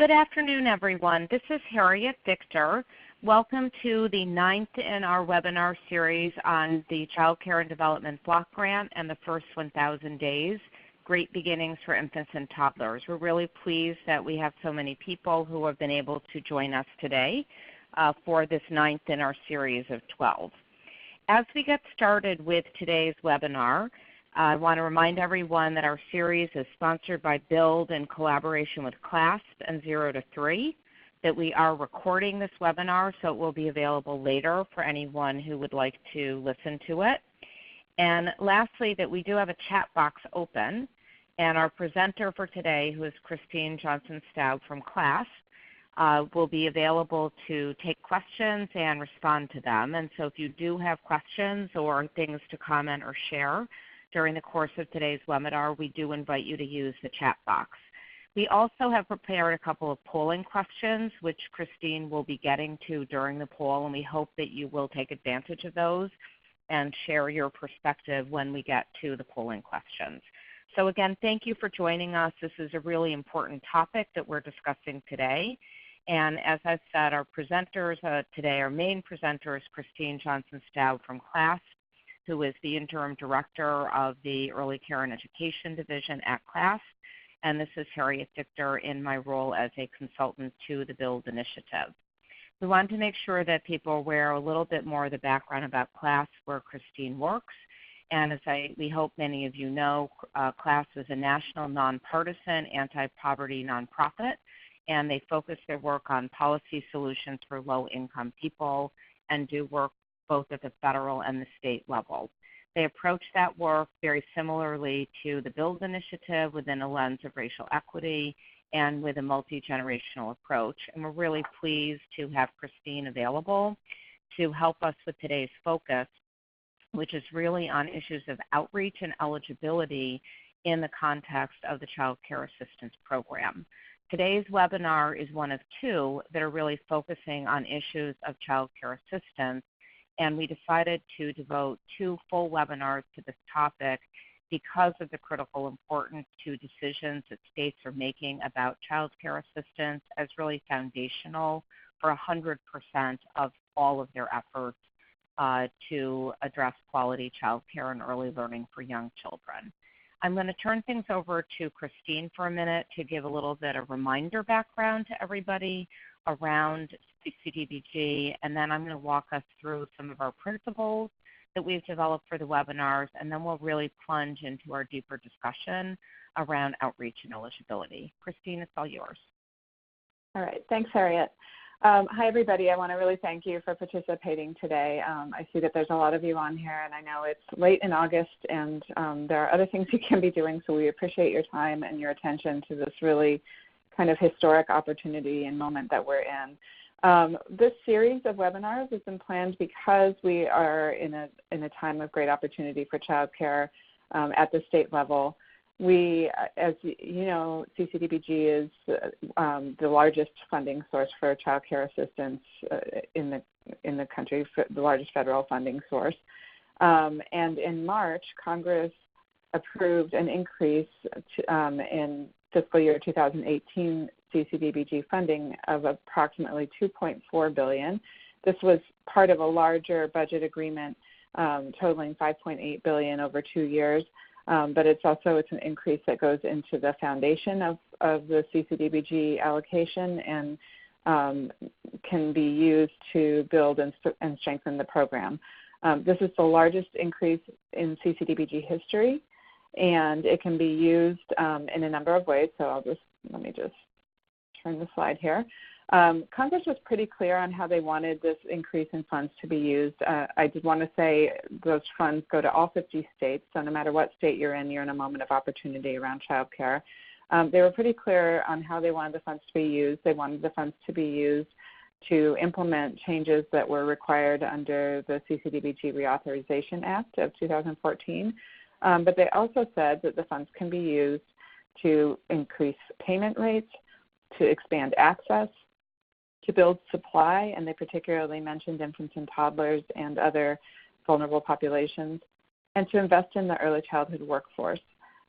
Good afternoon, everyone. This is Harriet Victor. Welcome to the 9th in our webinar series on the Child Care and Development Block Grant and the first 1,000 days, Great Beginnings for Infants and Toddlers. We're really pleased that we have so many people who have been able to join us today for this 9th in our series of 12. As we get started with today's webinar, I want to remind everyone that our series is sponsored by BUILD in collaboration with CLASP and 0 to 3, that we are recording this webinar so it will be available later for anyone who would like to listen to it. And lastly, that we do have a chat box open, and our presenter for today, who is Christine Johnson-Staub from CLASP, will be available to take questions and respond to them. And so if you do have questions or things to comment or share during the course of today's webinar, we do invite you to use the chat box. We also have prepared a couple of polling questions, which Christine will be getting to during the poll, and we hope that you will take advantage of those and share your perspective when we get to the polling questions. So again, thank you for joining us. This is a really important topic that we're discussing today. And as I've said, our presenters today, our main presenter is Christine Johnson-Staub from CLASP, who is the Interim Director of the Early Care and Education Division at CLASP. And this is Harriet Victor in my role as a consultant to the BUILD initiative. We wanted to make sure that people are aware a little bit more of the background about CLASP, where Christine works. And as we hope many of you know, CLASP is a national nonpartisan anti-poverty nonprofit, and they focus their work on policy solutions for low-income people and do work both at the federal and the state level. They approach that work very similarly to the BUILD initiative within a lens of racial equity and with a multi-generational approach. And we're really pleased to have Christine available to help us with today's focus, which is really on issues of outreach and eligibility in the context of the Child Care Assistance Program. Today's webinar is one of two that are really focusing on issues of child care assistance, and we decided to devote 2 full webinars to this topic because of the critical importance to decisions that states are making about child care assistance as really foundational for 100% of all of their efforts to address quality child care and early learning for young children. I'm going to turn things over to Christine for a minute to give a little bit of reminder background to everybody around CCDBG, and then I'm going to walk us through some of our principles that we've developed for the webinars, and then we'll really plunge into our deeper discussion around outreach and eligibility. Christine, it's all yours. All right. Thanks, Harriet. Hi, everybody. I want to really thank you for participating today. I see that there's a lot of you on here, and I know it's late in August, and there are other things you can be doing, so we appreciate your time and your attention to this really kind of historic opportunity and moment that we're in. This series of webinars has been planned because we are in a time of great opportunity for child care at the state level. We, as you know, CCDBG is the largest funding source for child care assistance in the country, the largest federal funding source. And in March, Congress approved an increase in fiscal year 2018 CCDBG funding of approximately $2.4 billion. This was part of a larger budget agreement totaling $5.8 billion over 2 years. But it's an increase that goes into the foundation of the CCDBG allocation and can be used to build and strengthen the program. This is the largest increase in CCDBG history, and it can be used in a number of ways. So let me just turn the slide here. Congress was pretty clear on how they wanted this increase in funds to be used. I did want to say those funds go to all 50 states, so no matter what state you're in a moment of opportunity around child care. They were pretty clear on how they wanted the funds to be used. They wanted the funds to be used to implement changes that were required under the CCDBG Reauthorization Act of 2014. But they also said that the funds can be used to increase payment rates, to expand access, to build supply, and they particularly mentioned infants and toddlers and other vulnerable populations, and to invest in the early childhood workforce.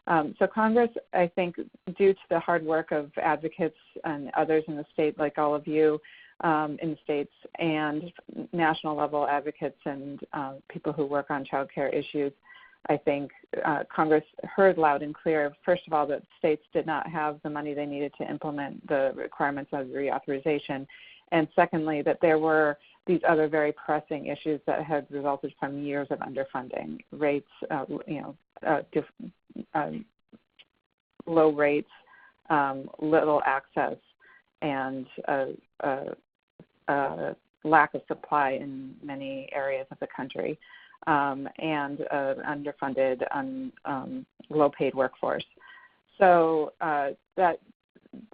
So Congress, I think, due to the hard work of advocates and others in the state, like all of you in the states, and national level advocates and people who work on child care issues, I think Congress heard loud and clear, first of all, that states did not have the money they needed to implement the requirements of reauthorization, and secondly, that there were these other very pressing issues that had resulted from years of underfunding, rates, low rates, little access, and lack of supply in many areas of the country, and underfunded, low-paid workforce. So that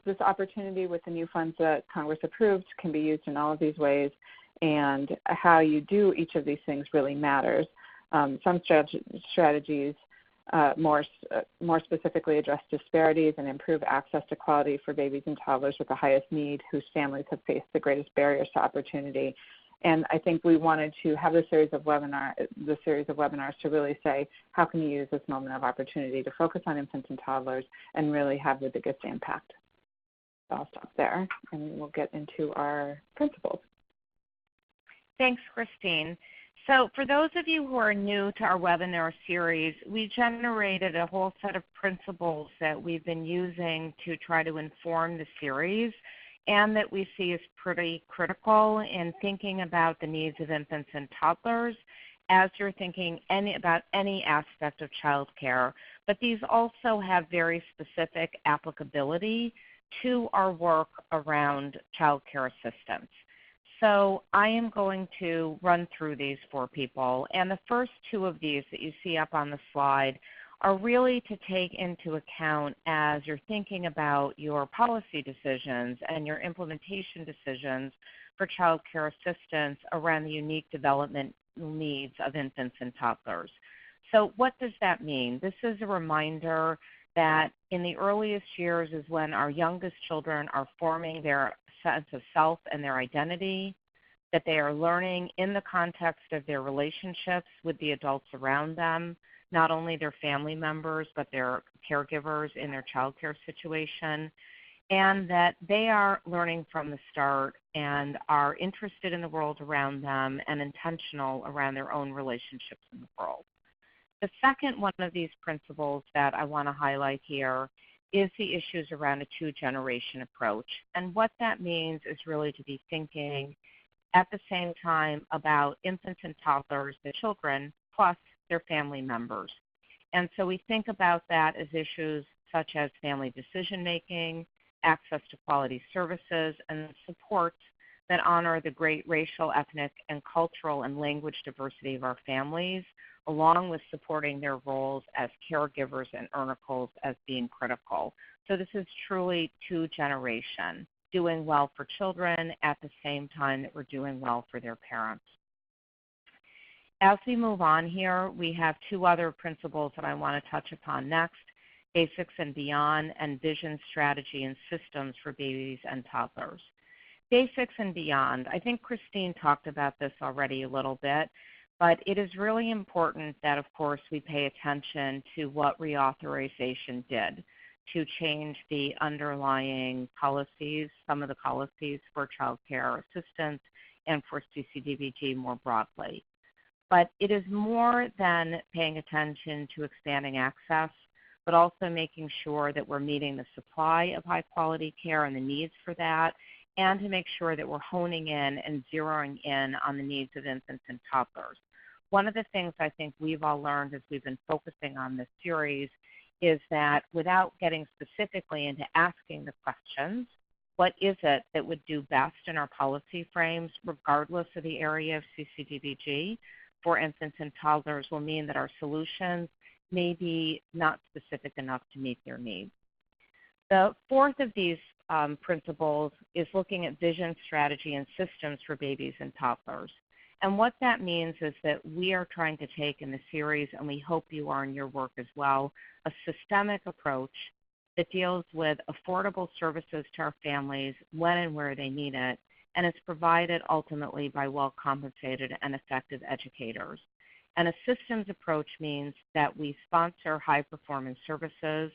this opportunity with the new funds that Congress approved can be used in all of these ways, and how you do each of these things really matters. Some strategies more specifically address disparities and improve access to quality for babies and toddlers with the highest need, whose families have faced the greatest barriers to opportunity. And I think we wanted to have the series of webinars to really say, how can you use this moment of opportunity to focus on infants and toddlers and really have the biggest impact? So I'll stop there, and we'll get into our principles. Thanks, Christine. So for those of you who are new to our webinar series, we generated a whole set of principles that we've been using to try to inform the series, and that we see as pretty critical in thinking about the needs of infants and toddlers as you're thinking about any aspect of child care. But these also have very specific applicability to our work around child care assistance. So I am going to run through these for people, and the first two of these that you see up on the slide are really to take into account as you're thinking about your policy decisions and your implementation decisions for child care assistance around the unique development needs of infants and toddlers. So what does that mean? This is a reminder that in the earliest years is when our youngest children are forming their sense of self and their identity, that they are learning in the context of their relationships with the adults around them, not only their family members, but their caregivers in their child care situation, and that they are learning from the start and are interested in the world around them and intentional around their own relationships in the world. The second one of these principles that I want to highlight here is the issues around a two-generation approach. And what that means is really to be thinking at the same time about infants and toddlers, the children, plus their family members. And so we think about that as issues such as family decision-making, access to quality services, and supports that honor the great racial, ethnic, and cultural and language diversity of our families, along with supporting their roles as caregivers and earnicles as being critical. So this is truly two-generation, doing well for children at the same time that we're doing well for their parents. As we move on here, we have two other principles that I want to touch upon next: basics and beyond, and vision, strategy, and systems for babies and toddlers. Basics and beyond, I think Christine talked about this already a little bit, but it is really important that, of course, we pay attention to what reauthorization did to change the underlying policies, some of the policies for child care assistance and for CCDBG more broadly. But it is more than paying attention to expanding access, but also making sure that we're meeting the supply of high-quality care and the needs for that, and to make sure that we're honing in and zeroing in on the needs of infants and toddlers. One of the things I think we've all learned as we've been focusing on this series is that without getting specifically into asking the questions, what is it that would do best in our policy frames, regardless of the area of CCDBG, for infants and toddlers will mean that our solutions may be not specific enough to meet their needs. The fourth of these principles is looking at vision, strategy, and systems for babies and toddlers. And what that means is that we are trying to take in the series, and we hope you are in your work as well, a systemic approach that deals with affordable services to our families when and where they need it, and is provided ultimately by well-compensated and effective educators. And a systems approach means that we sponsor high-performance services,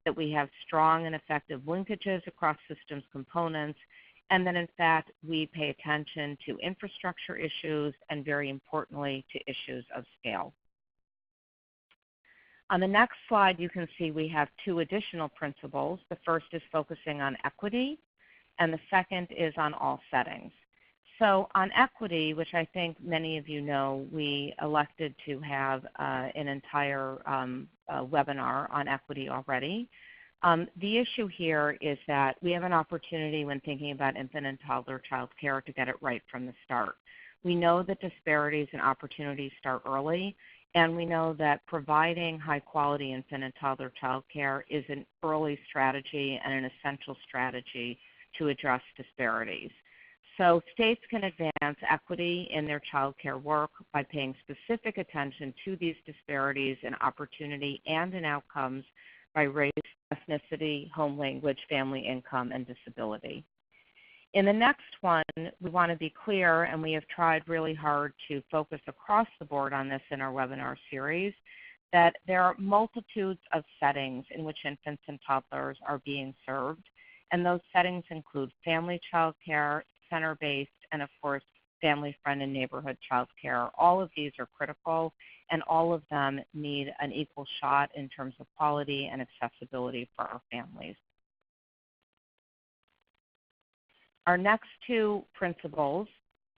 that we have strong and effective linkages across systems components, and that in fact we pay attention to infrastructure issues and very importantly to issues of scale. On the next slide you can see we have two additional principles. The first is focusing on equity and the second is on all settings. So on equity, which I think many of you know, we elected to have an entire webinar on equity already. The issue here is that we have an opportunity when thinking about infant and toddler child care to get it right from the start. We know that disparities and opportunities start early, and we know that providing high quality infant and toddler child care is an early strategy and an essential strategy to address disparities. So states can advance equity in their child care work by paying specific attention to these disparities in opportunity and in outcomes by race, ethnicity, home language, family income, and disability. In the next one, we want to be clear, and we have tried really hard to focus across the board on this in our webinar series, that there are multitudes of settings in which infants and toddlers are being served, and those settings include family child care, center-based, and of course, family, friend, and neighborhood child care. All of these are critical, and all of them need an equal shot in terms of quality and accessibility for our families. Our next two principles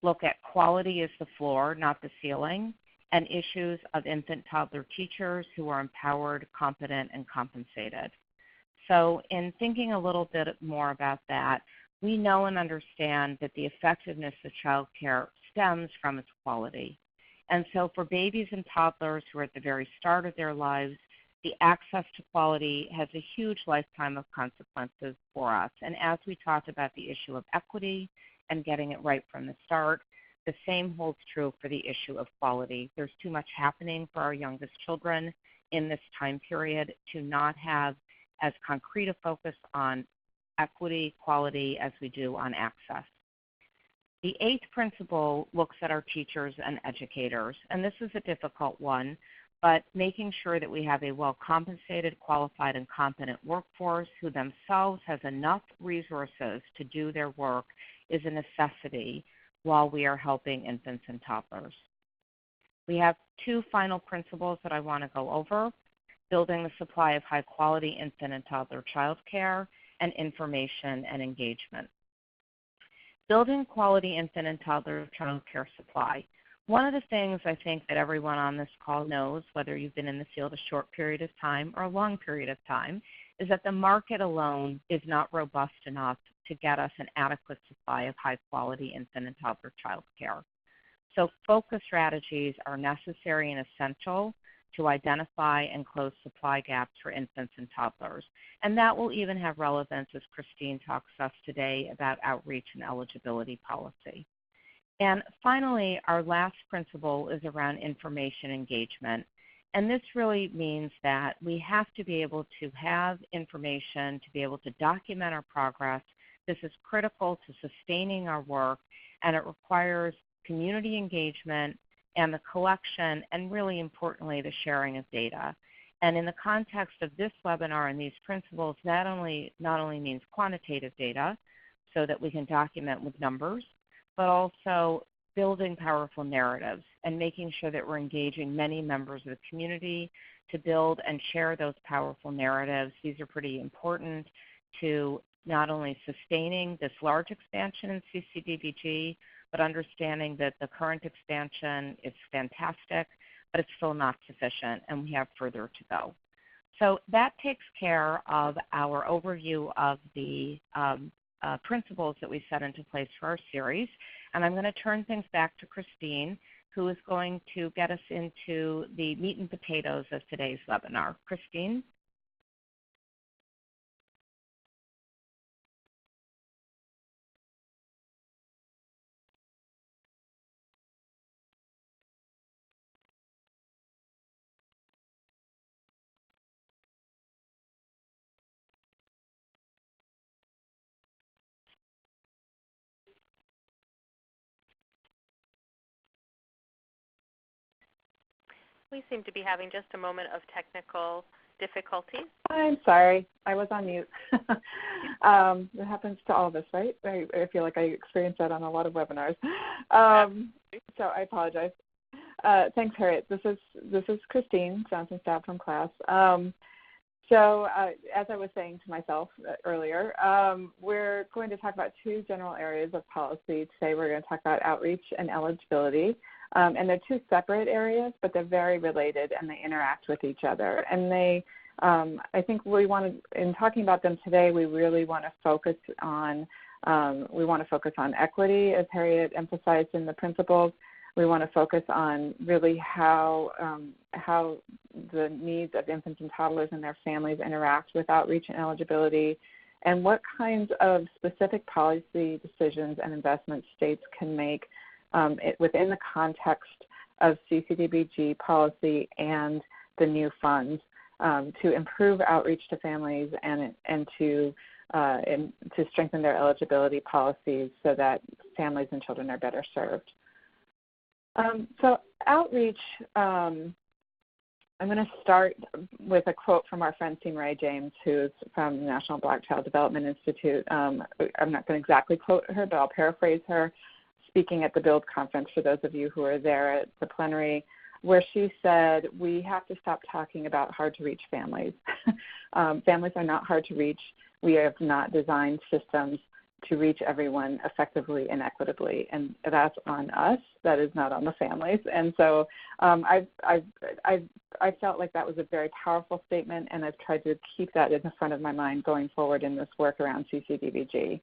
look at quality as the floor, not the ceiling, and issues of infant toddler teachers who are empowered, competent, and compensated. So in thinking a little bit more about that, we know and understand that the effectiveness of child care stems from its quality. And so for babies and toddlers who are at the very start of their lives, the access to quality has a huge lifetime of consequences for us. And as we talked about the issue of equity and getting it right from the start, the same holds true for the issue of quality. There's too much happening for our youngest children in this time period to not have as concrete a focus on equity, quality as we do on access. The eighth principle looks at our teachers and educators, and this is a difficult one, but making sure that we have a well-compensated, qualified, and competent workforce who themselves has enough resources to do their work is a necessity while we are helping infants and toddlers. We have two final principles that I want to go over: building the supply of high-quality infant and toddler child care, and information and engagement. Building quality infant and toddler child care supply. One of the things I think that everyone on this call knows, whether you've been in the field a short period of time or a long period of time, is that the market alone is not robust enough to get us an adequate supply of high-quality infant and toddler child care. So focus strategies are necessary and essential to identify and close supply gaps for infants and toddlers. And that will even have relevance as Christine talks to us today about outreach and eligibility policy. And finally, our last principle is around information engagement. And this really means that we have to be able to have information to be able to document our progress. This is critical to sustaining our work, and it requires community engagement and the collection, and really importantly, the sharing of data. And in the context of this webinar and these principles, not only means quantitative data so that we can document with numbers, but also building powerful narratives and making sure that we're engaging many members of the community to build and share those powerful narratives. These are pretty important to not only sustaining this large expansion in CCDBG, but understanding that the current expansion is fantastic, but it's still not sufficient, and we have further to go. So that takes care of our overview of the principles that we set into place for our series. And I'm going to turn things back to Christine, who is going to get us into the meat and potatoes of today's webinar. Christine? We seem to be having just a moment of technical difficulties. I'm sorry. I was on mute. It happens to all of us, right? I feel like I experience that on a lot of webinars. So I apologize. Thanks, Harriet. This is Christine Johnson Stab from CLASP. As I was saying to myself earlier, we're going to talk about two general areas of policy. Today we're going to talk about outreach and eligibility. And they're two separate areas, but they're very related and they interact with each other. And I think in talking about them today, we really want to focus on equity, as Harriet emphasized in the principles. We want to focus on really how the needs of infants and toddlers and their families interact with outreach and eligibility, and what kinds of specific policy decisions and investments states can make within the context of CCDBG policy and the new funds to improve outreach to families and to strengthen their eligibility policies so that families and children are better served. So outreach, I'm going to start with a quote from our friend Ray James, who's from the National Black Child Development Institute. I'm not going to exactly quote her, but I'll paraphrase her, speaking at the BUILD conference for those of you who are there at the plenary, where she said, we have to stop talking about hard-to-reach families. Families are not hard to reach. We have not designed systems to reach everyone effectively and equitably, and that's on us. That is not on the families. And so I felt like that was a very powerful statement, and I've tried to keep that in the front of my mind going forward in this work around CCDBG.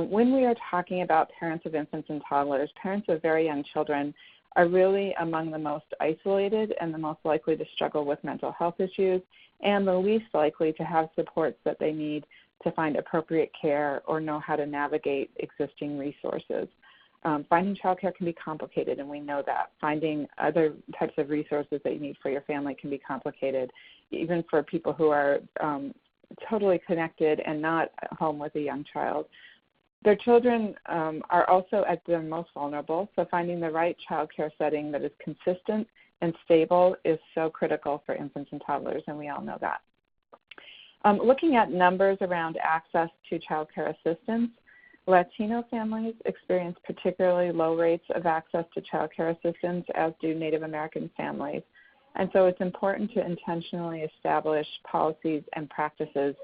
When we are talking about parents of infants and toddlers, parents of very young children are really among the most isolated and the most likely to struggle with mental health issues and the least likely to have supports that they need to find appropriate care or know how to navigate existing resources. Finding childcare can be complicated, and we know that. Finding other types of resources that you need for your family can be complicated, even for people who are totally connected and not at home with a young child. Their children are also at their most vulnerable, so finding the right child care setting that is consistent and stable is so critical for infants and toddlers, and we all know that. Looking at numbers around access to child care assistance, Latino families experience particularly low rates of access to child care assistance, as do Native American families. And so it's important to intentionally establish policies and practices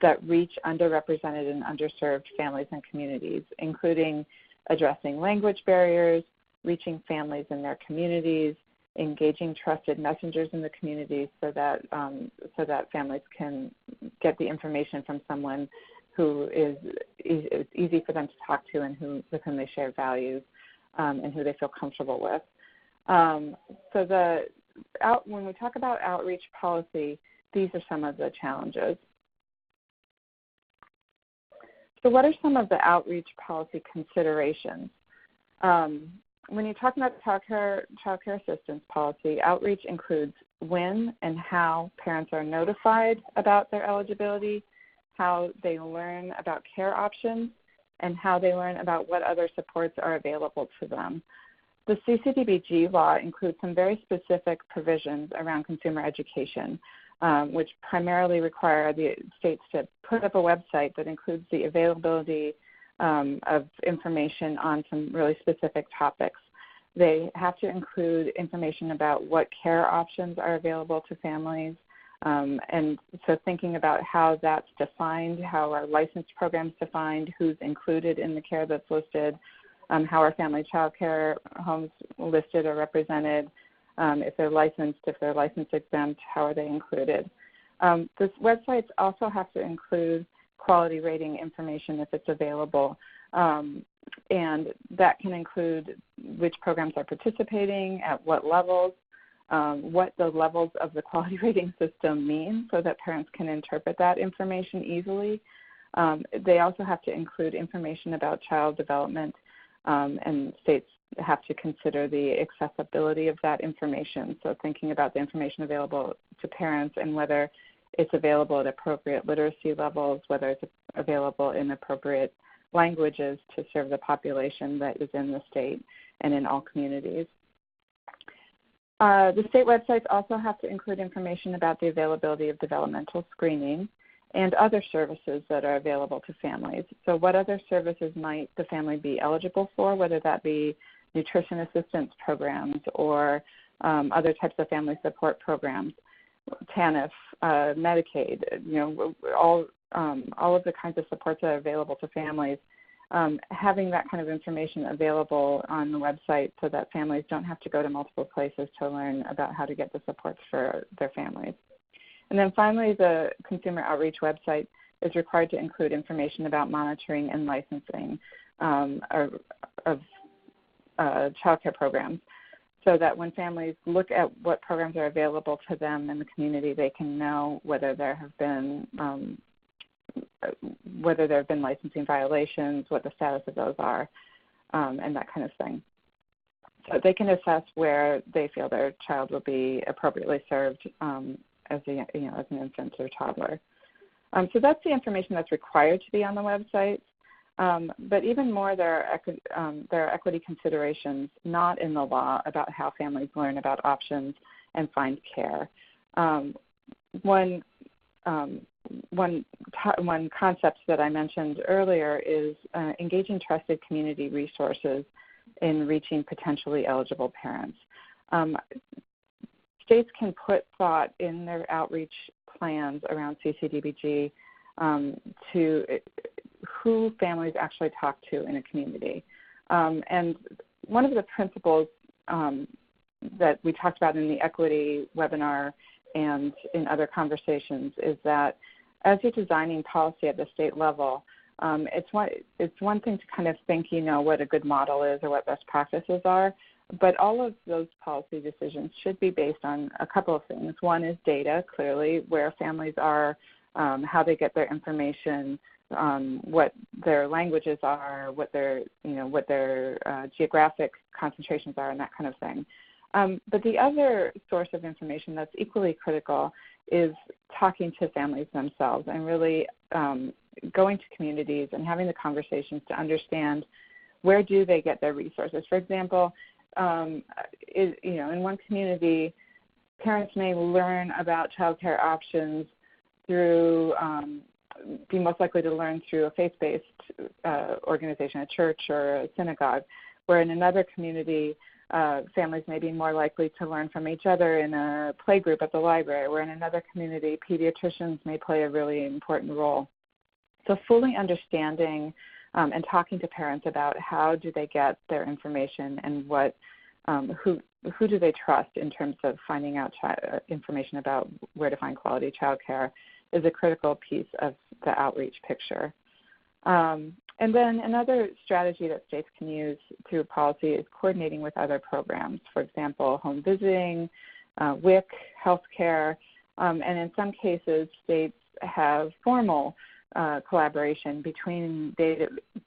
that reach underrepresented and underserved families and communities, including addressing language barriers, reaching families in their communities, engaging trusted messengers in the communities so that families can get the information from someone who is easy for them to talk to and with whom they share values and who they feel comfortable with. When we talk about outreach policy, these are some of the challenges. So what are some of the outreach policy considerations? When you're talking about child care assistance policy, outreach includes when and how parents are notified about their eligibility, how they learn about care options, and how they learn about what other supports are available to them. The CCDBG law includes some very specific provisions around consumer education, which primarily require the states to put up a website that includes the availability of information on some really specific topics. They have to include information about what care options are available to families, and so thinking about how that's defined, how our licensed programs defined, who's included in the care that's listed, how are family child care homes listed or represented, if they're licensed exempt, how are they included. These websites also have to include quality rating information if it's available, and that can include which programs are participating, at what levels, what the levels of the quality rating system mean so that parents can interpret that information easily. They also have to include information about child development, and states have to consider the accessibility of that information. So thinking about the information available to parents and whether it's available at appropriate literacy levels, whether it's available in appropriate languages to serve the population that is in the state and in all communities. The state websites also have to include information about the availability of developmental screening and other services that are available to families. So what other services might the family be eligible for, whether that be nutrition assistance programs or other types of family support programs, TANF, Medicaid, all of the kinds of supports that are available to families. Having that kind of information available on the website so that families don't have to go to multiple places to learn about how to get the supports for their families. And then finally, the consumer outreach website is required to include information about monitoring and licensing of child care programs, so that when families look at what programs are available to them in the community, they can know whether there have been licensing violations, what the status of those are, and that kind of thing. So they can assess where they feel their child will be appropriately served as an infant or toddler. So that's the information that's required to be on the website. But even more, there are equity considerations not in the law about how families learn about options and find care. One concept that I mentioned earlier is engaging trusted community resources in reaching potentially eligible parents. States can put thought in their outreach plans around CCDBG to who families actually talk to in a community. And one of the principles that we talked about in the equity webinar and in other conversations is that as you're designing policy at the state level, it's one thing to kind of think what a good model is or what best practices are, but all of those policy decisions should be based on a couple of things. One is data, clearly, where families are, how they get their information, what their languages are, what their geographic concentrations are, and that kind of thing. But the other source of information that's equally critical is talking to families themselves and really going to communities and having the conversations to understand where do they get their resources. For example, in one community, parents may learn about child care options through, be most likely to learn through a faith-based organization, a church or a synagogue, where in another community, families may be more likely to learn from each other in a play group at the library, where in another community, pediatricians may play a really important role. So fully understanding and talking to parents about how do they get their information and what, who do they trust in terms of finding out information about where to find quality child care is a critical piece of the outreach picture. And then another strategy that states can use through policy is coordinating with other programs. For example, home visiting, WIC, healthcare, and in some cases, states have formal collaboration between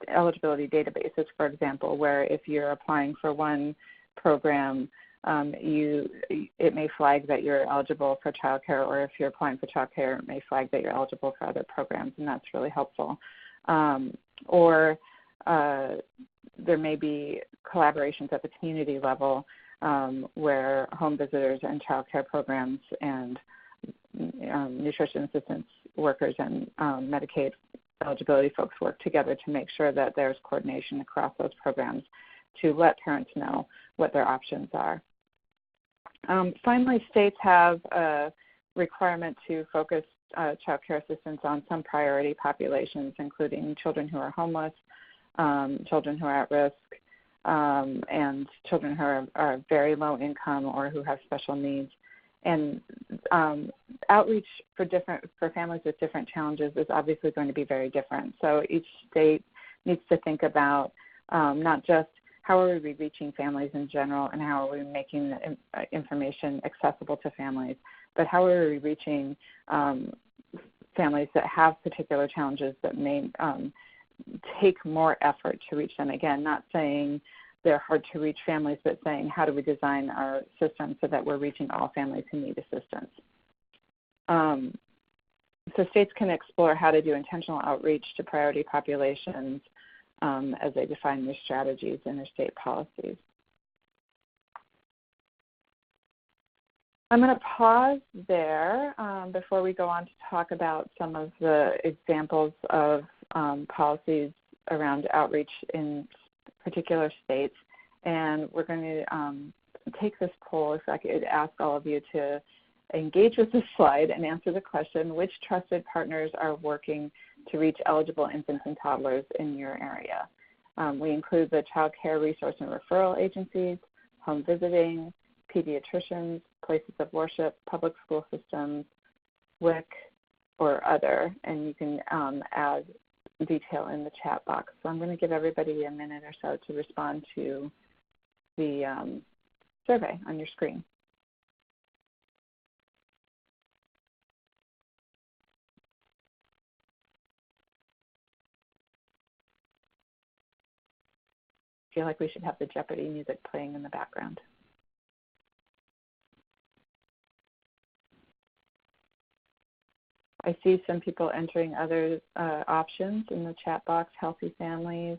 eligibility databases, for example, where if you're applying for one program, it may flag that you're eligible for child care, or if you're applying for child care, it may flag that you're eligible for other programs, and that's really helpful. Or there may be collaborations at the community level where home visitors and child care programs and nutrition assistance workers and Medicaid eligibility folks work together to make sure that there's coordination across those programs to let parents know what their options are. Finally, states have a requirement to focus child care assistance on some priority populations, including children who are homeless, children who are at risk, and children who are very low income or who have special needs. And outreach for families with different challenges is obviously going to be very different. So each state needs to think about not just how are we reaching families in general and how are we making the information accessible to families, but how are we reaching families that have particular challenges that may take more effort to reach them. Again, not saying they're hard to reach families, but saying how do we design our system so that we're reaching all families who need assistance. So states can explore how to do intentional outreach to priority populations as they define their strategies in their state policies. I'm going to pause there before we go on to talk about some of the examples of policies around outreach in particular states. And we're going to take this poll, if I could ask all of you to engage with this slide and answer the question, which trusted partners are working to reach eligible infants and toddlers in your area? We include the child care resource and referral agencies, home visiting, pediatricians, places of worship, public school systems, WIC, or other, and you can add detail in the chat box. So I'm going to give everybody a minute or so to respond to the survey on your screen. I feel like we should have the Jeopardy music playing in the background. I see some people entering other options in the chat box: healthy families,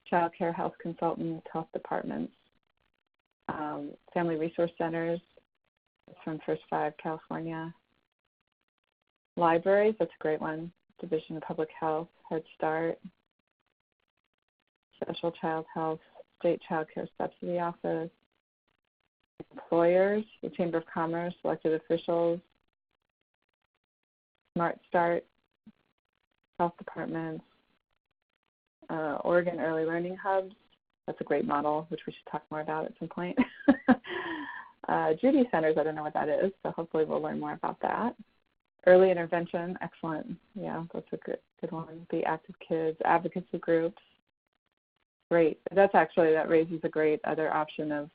child care health consultants, health departments, family resource centers. That's from First Five, California. Libraries, that's a great one. Division of Public Health, Head Start, Special Child Health, State Child Care Subsidy Office. Employers, the Chamber of Commerce, elected officials, Smart Start, health departments, Oregon Early Learning Hubs. That's a great model, which we should talk more about at some point. Judy Centers, I don't know what that is, so hopefully we'll learn more about that. Early intervention, excellent. Yeah, that's a good one. The Active Kids, advocacy groups. Great. That raises a great other option of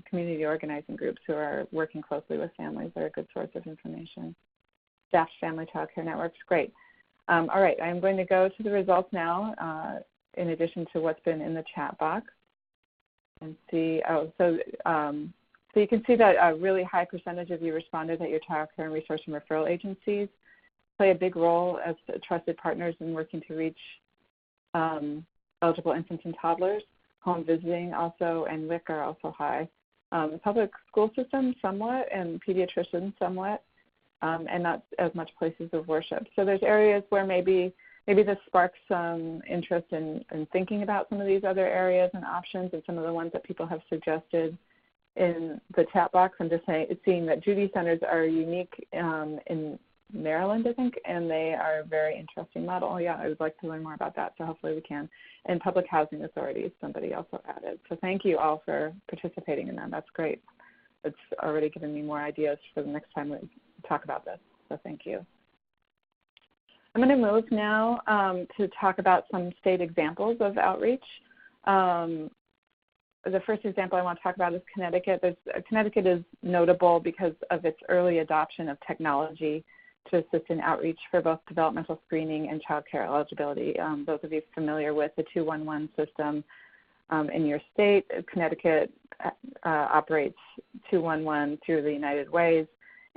community organizing groups who are working closely with families. They're a good source of information. Staffed family child care networks, great. All right, I'm going to go to the results now in addition to what's been in the chat box and see, so you can see that a really high percentage of you responded that your child care and resource and referral agencies play a big role as trusted partners in working to reach eligible infants and toddlers. Home visiting also and WIC are also high. The public school system somewhat, and pediatricians somewhat. And not as much places of worship. So there's areas where maybe this sparks some interest in thinking about some of these other areas and options, and some of the ones that people have suggested in the chat box. I'm just seeing that Judy Centers are unique in Maryland, I think, and they are a very interesting model. Yeah, I would like to learn more about that, so hopefully we can. And public housing authorities, somebody also added. So thank you all for participating in that. That's great. It's already given me more ideas for the next time we talk about this, so thank you. I'm going to move now to talk about some state examples of outreach. The first example I want to talk about is Connecticut. Connecticut is notable because of its early adoption of technology to assist in outreach for both developmental screening and child care eligibility. Those of you familiar with the 211 system in your state, Connecticut operates 211 through the United Ways,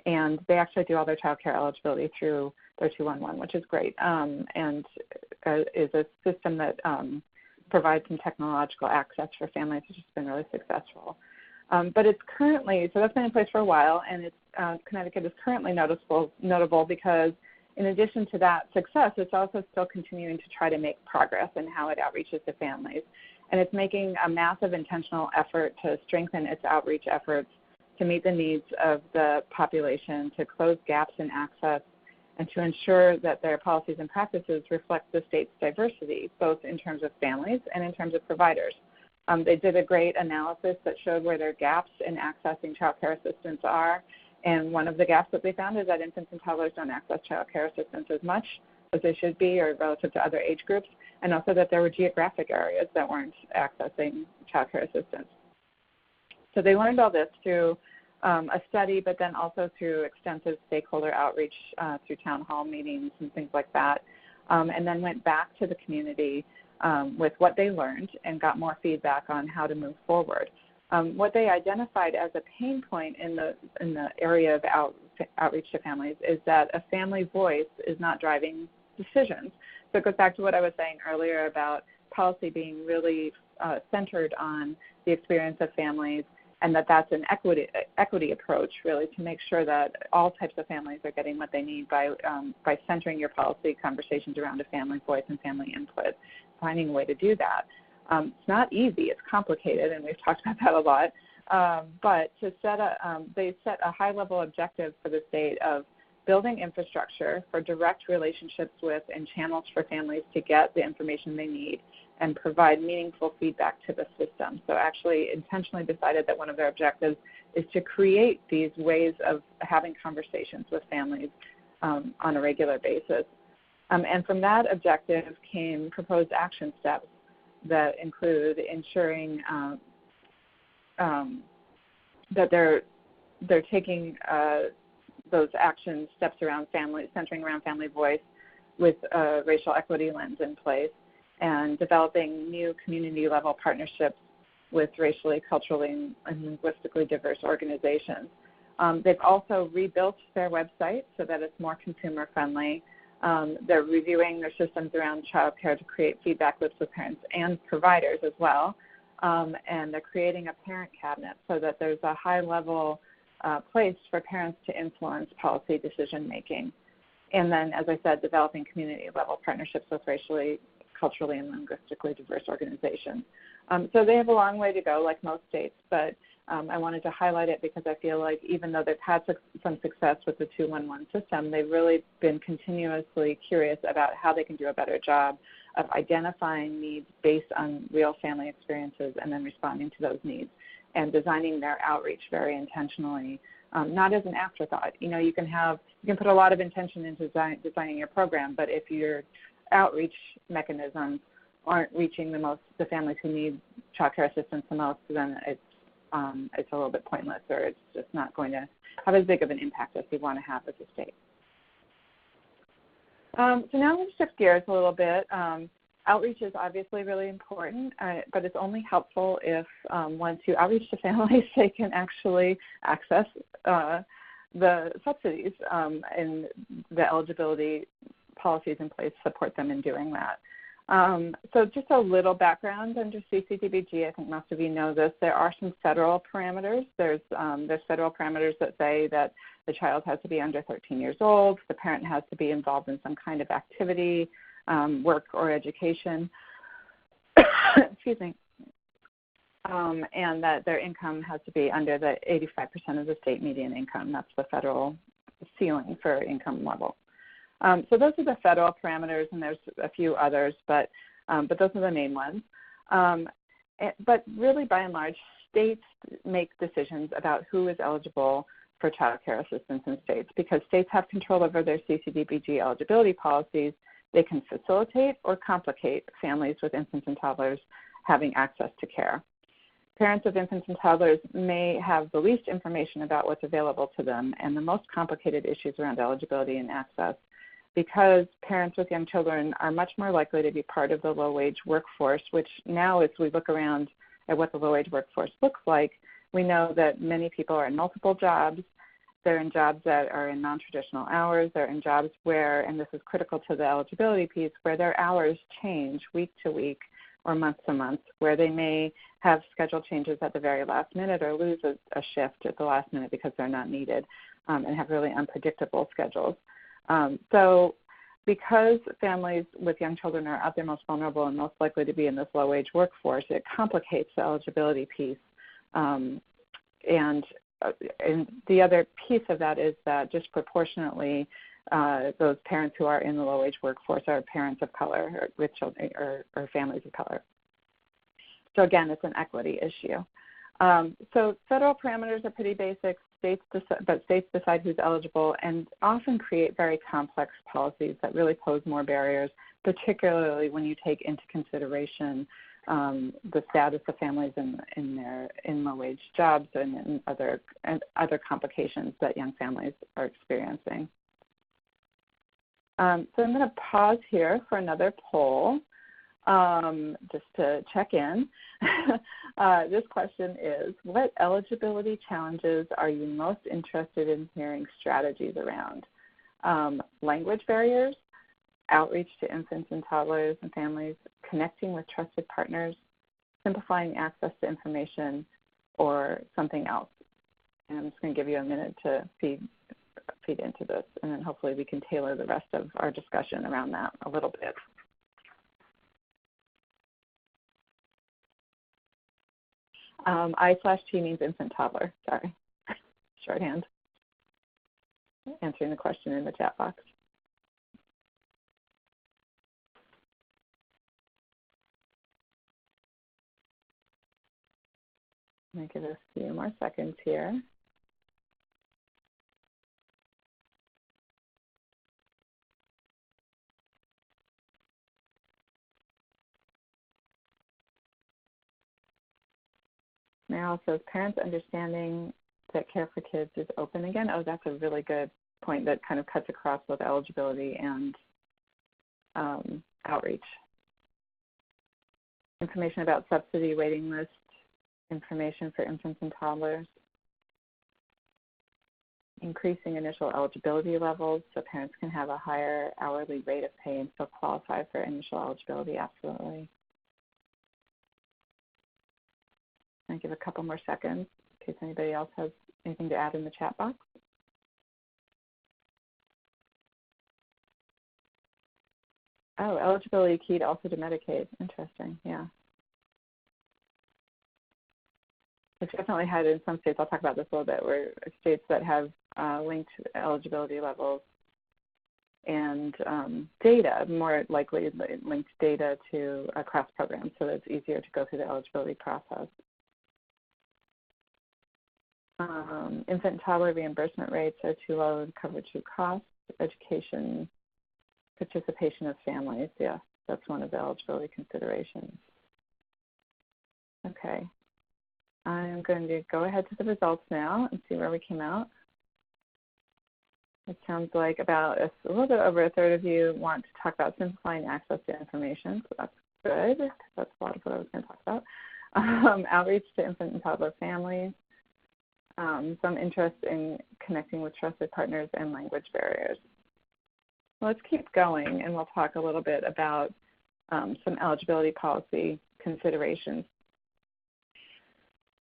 and they actually do all their child care eligibility through their 211, which is great, and is a system that provides some technological access for families, which has been really successful. But it's currently, so that's been in place for a while, and it's, Connecticut is currently notable because in addition to that success, it's also still continuing to try to make progress in how it outreaches to families. And it's making a massive intentional effort to strengthen its outreach efforts to meet the needs of the population, to close gaps in access, and to ensure that their policies and practices reflect the state's diversity, both in terms of families and in terms of providers. They did a great analysis that showed where their gaps in accessing child care assistance are, and one of the gaps that they found is that infants and toddlers don't access child care assistance as much as they should be or relative to other age groups, and also that there were geographic areas that weren't accessing child care assistance. So they learned all this through a study, but then also through extensive stakeholder outreach through town hall meetings and things like that, and then went back to the community with what they learned and got more feedback on how to move forward. What they identified as a pain point in the area of outreach to families is that a family voice is not driving decisions. So it goes back to what I was saying earlier about policy being really centered on the experience of families and that's an equity approach, really, to make sure that all types of families are getting what they need by centering your policy conversations around a family voice and family input, finding a way to do that. It's not easy. It's complicated, and we've talked about that a lot. But to they set a high-level objective for the state of building infrastructure for direct relationships with and channels for families to get the information they need and provide meaningful feedback to the system. So actually intentionally decided that one of their objectives is to create these ways of having conversations with families on a regular basis. And from that objective came proposed action steps that include ensuring that they're taking those action steps around family, centering around family voice with a racial equity lens in place, and developing new community-level partnerships with racially, culturally, and linguistically diverse organizations. They've also rebuilt their website so that it's more consumer-friendly. They're reviewing their systems around child care to create feedback loops with parents and providers as well. And they're creating a parent cabinet so that there's a high-level place for parents to influence policy decision-making. And then, as I said, developing community-level partnerships with racially, culturally, and linguistically diverse organizations. So they have a long way to go, like most states, but I wanted to highlight it because I feel like even though they've had some success with the 211 system, they've really been continuously curious about how they can do a better job of identifying needs based on real family experiences and then responding to those needs and designing their outreach very intentionally, not as an afterthought. You know, you can put a lot of intention into designing your program, but if your outreach mechanisms aren't reaching the families who need child care assistance the most, then it's a little bit pointless, or it's just not going to have as big of an impact as we want to have as a state. So now let's shift gears a little bit. Outreach is obviously really important, but it's only helpful if once you outreach to families, they can actually access the subsidies and the eligibility policies in place support them in doing that. So just a little background under CCDBG. I think most of you know this. There are some federal parameters. There's federal parameters that say that the child has to be under 13 years old, the parent has to be involved in some kind of activity, work or education, excuse me, and that their income has to be under the 85% of the state median income. That's the federal ceiling for income level. So those are the federal parameters, and there's a few others, but those are the main ones. But really, by and large, states make decisions about who is eligible for child care assistance in states. Because states have control over their CCDBG eligibility policies, they can facilitate or complicate families with infants and toddlers having access to care. Parents of infants and toddlers may have the least information about what's available to them and the most complicated issues around eligibility and access, because parents with young children are much more likely to be part of the low-wage workforce, which now as we look around at what the low-wage workforce looks like, we know that many people are in multiple jobs. They're in jobs that are in non-traditional hours. They're in jobs where, and this is critical to the eligibility piece, where their hours change week to week or month to month, where they may have schedule changes at the very last minute or lose a shift at the last minute because they're not needed, and have really unpredictable schedules. So because families with young children are out there most vulnerable and most likely to be in this low-wage workforce, it complicates the eligibility piece. And the other piece of that is that disproportionately those parents who are in the low-wage workforce are parents of color or with children or families of color. So again, it's an equity issue. So federal parameters are pretty basic. States decide who's eligible and often create very complex policies that really pose more barriers, particularly when you take into consideration the status of families in low-wage jobs and other complications that young families are experiencing. So I'm going to pause here for another poll just to check in. This question is, what eligibility challenges are you most interested in hearing strategies around? Language barriers, outreach to infants and toddlers and families, connecting with trusted partners, simplifying access to information, or something else. And I'm just going to give you a minute to feed into this, and then hopefully we can tailor the rest of our discussion around that a little bit. I/T means infant toddler, sorry, shorthand. Answering the question in the chat box. I'm going to give it a few more seconds here. Now says parents understanding that care for kids is open again. Oh, that's a really good point that kind of cuts across both eligibility and outreach. Information about subsidy waiting list, information for infants and toddlers. Increasing initial eligibility levels so parents can have a higher hourly rate of pay and still qualify for initial eligibility, absolutely. I'll give a couple more seconds in case anybody else has anything to add in the chat box. Oh, eligibility keyed also to Medicaid. Interesting, yeah. It's definitely had in some states, I'll talk about this a little bit, where states that have linked eligibility levels and data, more likely linked data to a CLASP program so that it's easier to go through the eligibility process. Infant and toddler reimbursement rates are too low to cover true costs. Education, participation of families, yeah, that's one of the eligibility considerations. Okay, I'm going to go ahead to the results now and see where we came out. It sounds like about a little bit over a third of you want to talk about simplifying access to information, so that's good. That's a lot of what I was going to talk about. Outreach to infant and toddler families. Some interest in connecting with trusted partners and language barriers. Let's keep going, and we'll talk a little bit about some eligibility policy considerations.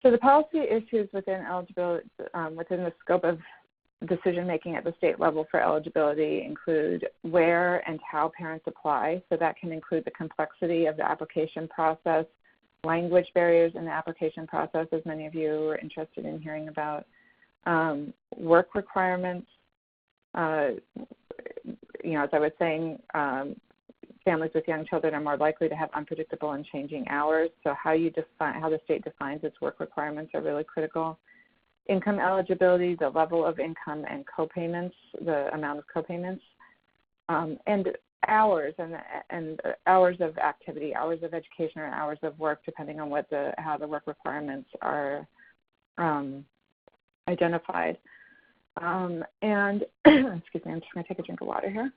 So the policy issues within eligibility, within the scope of decision-making at the state level for eligibility include where and how parents apply. So that can include the complexity of the application process, language barriers in the application process, as many of you are interested in hearing about, work requirements. As I was saying, families with young children are more likely to have unpredictable and changing hours. So how the state defines its work requirements are really critical. Income eligibility, the level of income and copayments, the amount of copayments, and hours and hours of activity, hours of education, or hours of work, depending on how the work requirements are identified. And excuse me, I'm just going to take a drink of water here.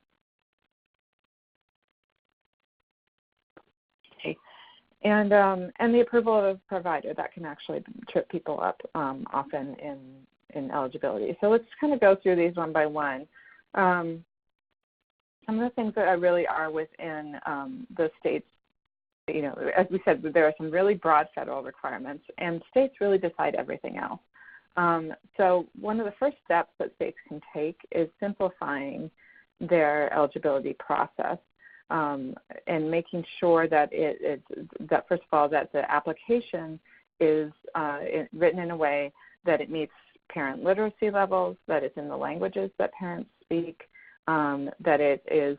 Okay. And the approval of a provider, that can actually trip people up often in eligibility. So let's kind of go through these one by one. Some of the things that really are within the states, as we said, there are some really broad federal requirements, and states really decide everything else. So one of the first steps that states can take is simplifying their eligibility process and making sure that that first of all, that the application is written in a way that it meets parent literacy levels, that it's in the languages that parents speak, that it is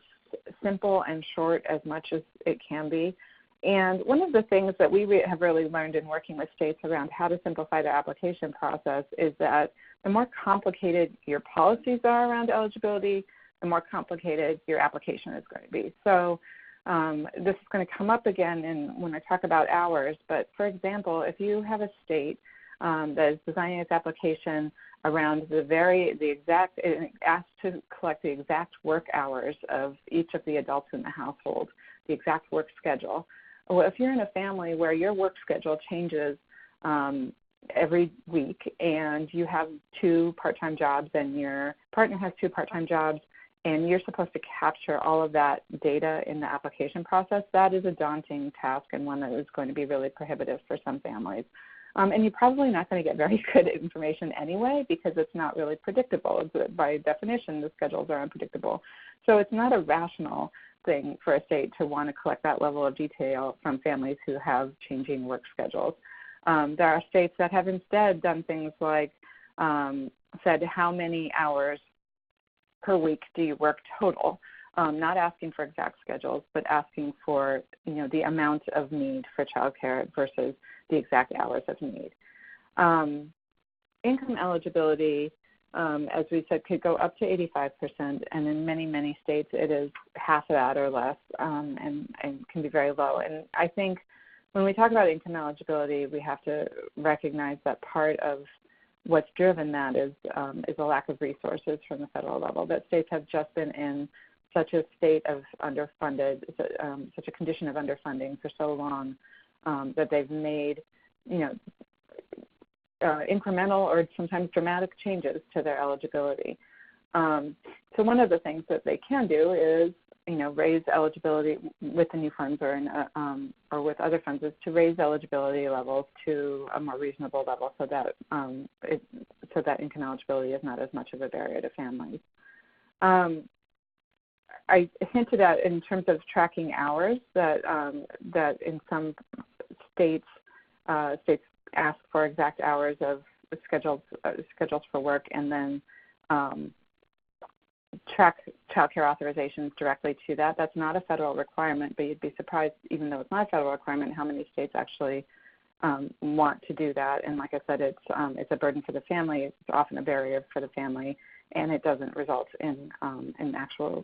simple and short as much as it can be. And one of the things that we have really learned in working with states around how to simplify the application process is that the more complicated your policies are around eligibility, the more complicated your application is going to be. So this is going to come up again when I talk about hours, but for example, if you have a state that is designing its application around it asks to collect the exact work hours of each of the adults in the household, the exact work schedule. Well, if you're in a family where your work schedule changes every week and you have 2 part-time jobs and your partner has 2 part-time jobs and you're supposed to capture all of that data in the application process, that is a daunting task and one that is going to be really prohibitive for some families. And you're probably not going to get very good information anyway because it's not really predictable. By definition, the schedules are unpredictable. So it's not a rational thing for a state to want to collect that level of detail from families who have changing work schedules. There are states that have instead done things like said how many hours per week do you work total, not asking for exact schedules, but asking for the amount of need for childcare versus the exact hours of need. Income eligibility, as we said, could go up to 85%, and in many, many states it is half of that or less, and can be very low. And I think when we talk about income eligibility, we have to recognize that part of what's driven that is a lack of resources from the federal level, that states have just been in such a state of underfunded, such a condition of underfunding for so long that they've made, incremental or sometimes dramatic changes to their eligibility. So one of the things that they can do is, raise eligibility with the new funds or with other funds, is to raise eligibility levels to a more reasonable level so that income eligibility is not as much of a barrier to families. I hinted at in terms of tracking hours that in some states states ask for exact hours of schedules for work and then track child care authorizations directly to that. That's not a federal requirement, but you'd be surprised, even though it's not a federal requirement, how many states actually want to do that. And like I said, it's a burden for the family. It's often a barrier for the family, and it doesn't result in actual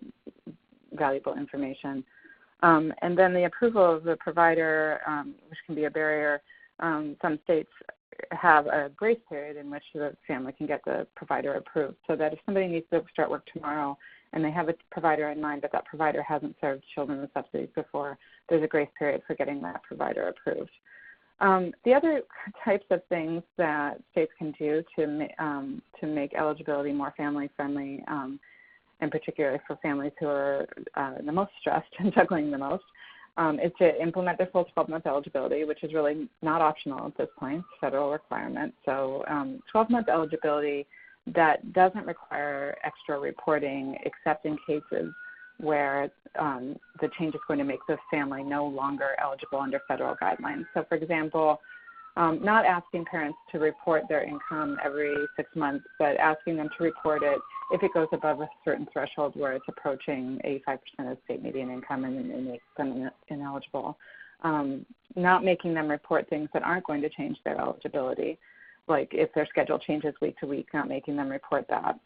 valuable information. And then the approval of the provider, which can be a barrier. Some states have a grace period in which the family can get the provider approved, so that if somebody needs to start work tomorrow and they have a provider in mind, but that provider hasn't served children with subsidies before, there's a grace period for getting that provider approved. The other types of things that states can do to make eligibility more family-friendly, and particularly for families who are the most stressed and juggling the most, is to implement their full 12-month eligibility, which is really not optional at this point. It's a federal requirement. So 12-month eligibility that doesn't require extra reporting except in cases where the change is going to make the family no longer eligible under federal guidelines. So, for example, not asking parents to report their income every 6 months, but asking them to report it if it goes above a certain threshold where it's approaching 85% of state median income and makes them ineligible. Not making them report things that aren't going to change their eligibility, like if their schedule changes week to week, not making them report that.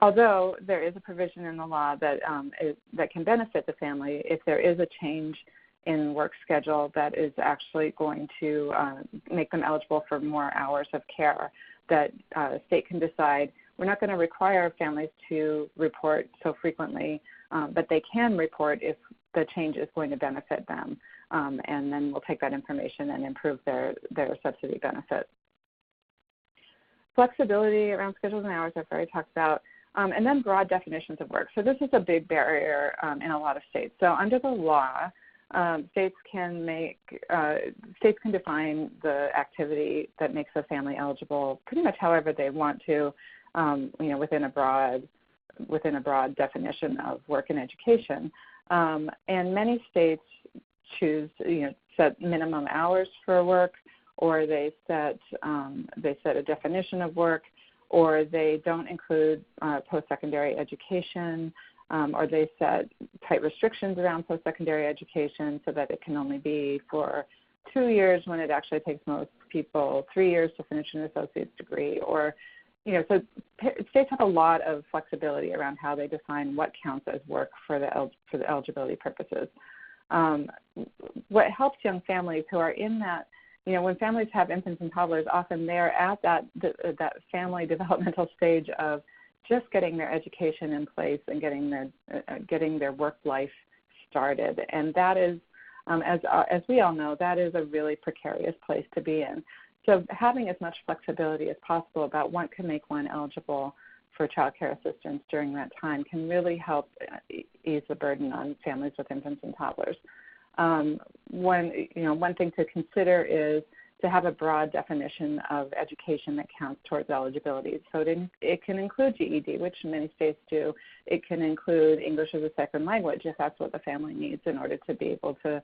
Although there is a provision in the law that that can benefit the family if there is a change in work schedule that is actually going to make them eligible for more hours of care, that a state can decide we're not going to require families to report so frequently, but they can report if the change is going to benefit them, and then we'll take that information and improve their subsidy benefit. Flexibility around schedules and hours I've already talked about. And then broad definitions of work. So this is a big barrier in a lot of states. So under the law, states can define the activity that makes a family eligible pretty much however they want to, within a broad definition of work and education. And many states choose, set minimum hours for work, or they set a definition of work, or they don't include post-secondary education, or they set tight restrictions around post-secondary education so that it can only be for 2 years when it actually takes most people 3 years to finish an associate's degree. Or, so states have a lot of flexibility around how they define what counts as work for the eligibility purposes. What helps young families who are in that, when families have infants and toddlers, often they're at that family developmental stage of just getting their education in place and getting their work life started. And that is, as we all know, that is a really precarious place to be in. So having as much flexibility as possible about what can make one eligible for child care assistance during that time can really help ease the burden on families with infants and toddlers. One thing to consider is to have a broad definition of education that counts towards eligibility. So it can include GED, which many states do. It can include English as a second language if that's what the family needs in order to be able to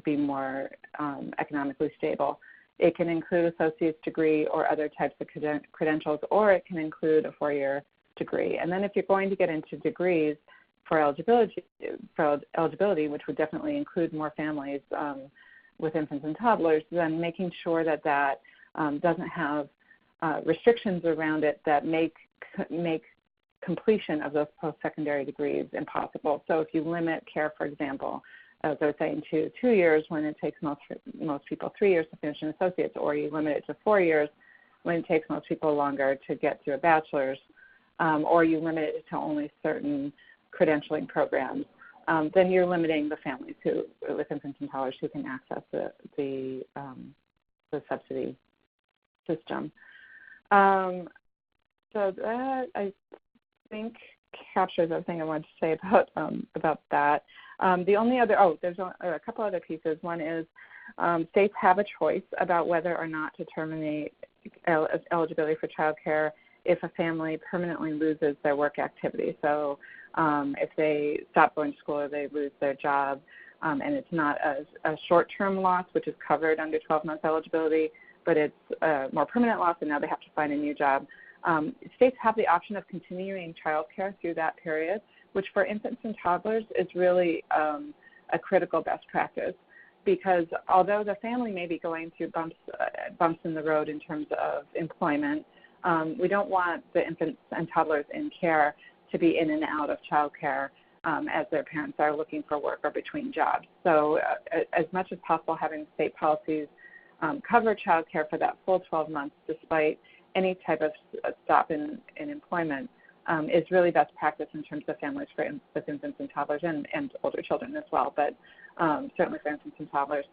be more economically stable. It can include associate's degree or other types of credentials, or it can include a 4-year degree. And then if you're going to get into degrees for eligibility, which would definitely include more families with infants and toddlers, then making sure that doesn't have restrictions around it that make completion of those post-secondary degrees impossible. So if you limit care, for example, as I was saying, to 2 years when it takes most people 3 years to finish an associate's, or you limit it to 4 years when it takes most people longer to get to a bachelor's, or you limit it to only certain credentialing programs, then you're limiting the families with infants and toddlers who can access the subsidy system. So that, I think, captures everything I wanted to say about that. The only other, there's a couple other pieces. One is states have a choice about whether or not to terminate eligibility for child care if a family permanently loses their work activity. So if they stop going to school or they lose their job, and it's not a short-term loss, which is covered under 12-month eligibility, but it's a more permanent loss, and now they have to find a new job. States have the option of continuing child care through that period, which for infants and toddlers is really a critical best practice, because although the family may be going through bumps in the road in terms of employment, we don't want the infants and toddlers in care to be in and out of child care as their parents are looking for work or between jobs. So as much as possible, having state policies cover child care for that full 12 months despite any type of stop in employment is really best practice in terms of families with infants and toddlers and older children as well, but certainly for infants and toddlers.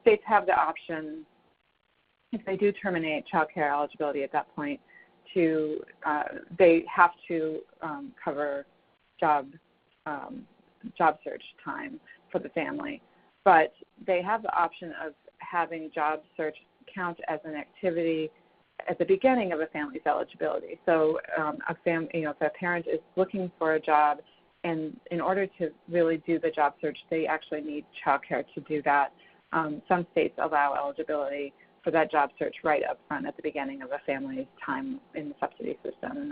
States have the option, if they do terminate child care eligibility at that point, they have to cover job search time for the family, but they have the option of having job search count as an activity at the beginning of a family's eligibility. So if a parent is looking for a job, and in order to really do the job search, they actually need child care to do that. Some states allow eligibility for that job search right up front at the beginning of a family's time in the subsidy system, and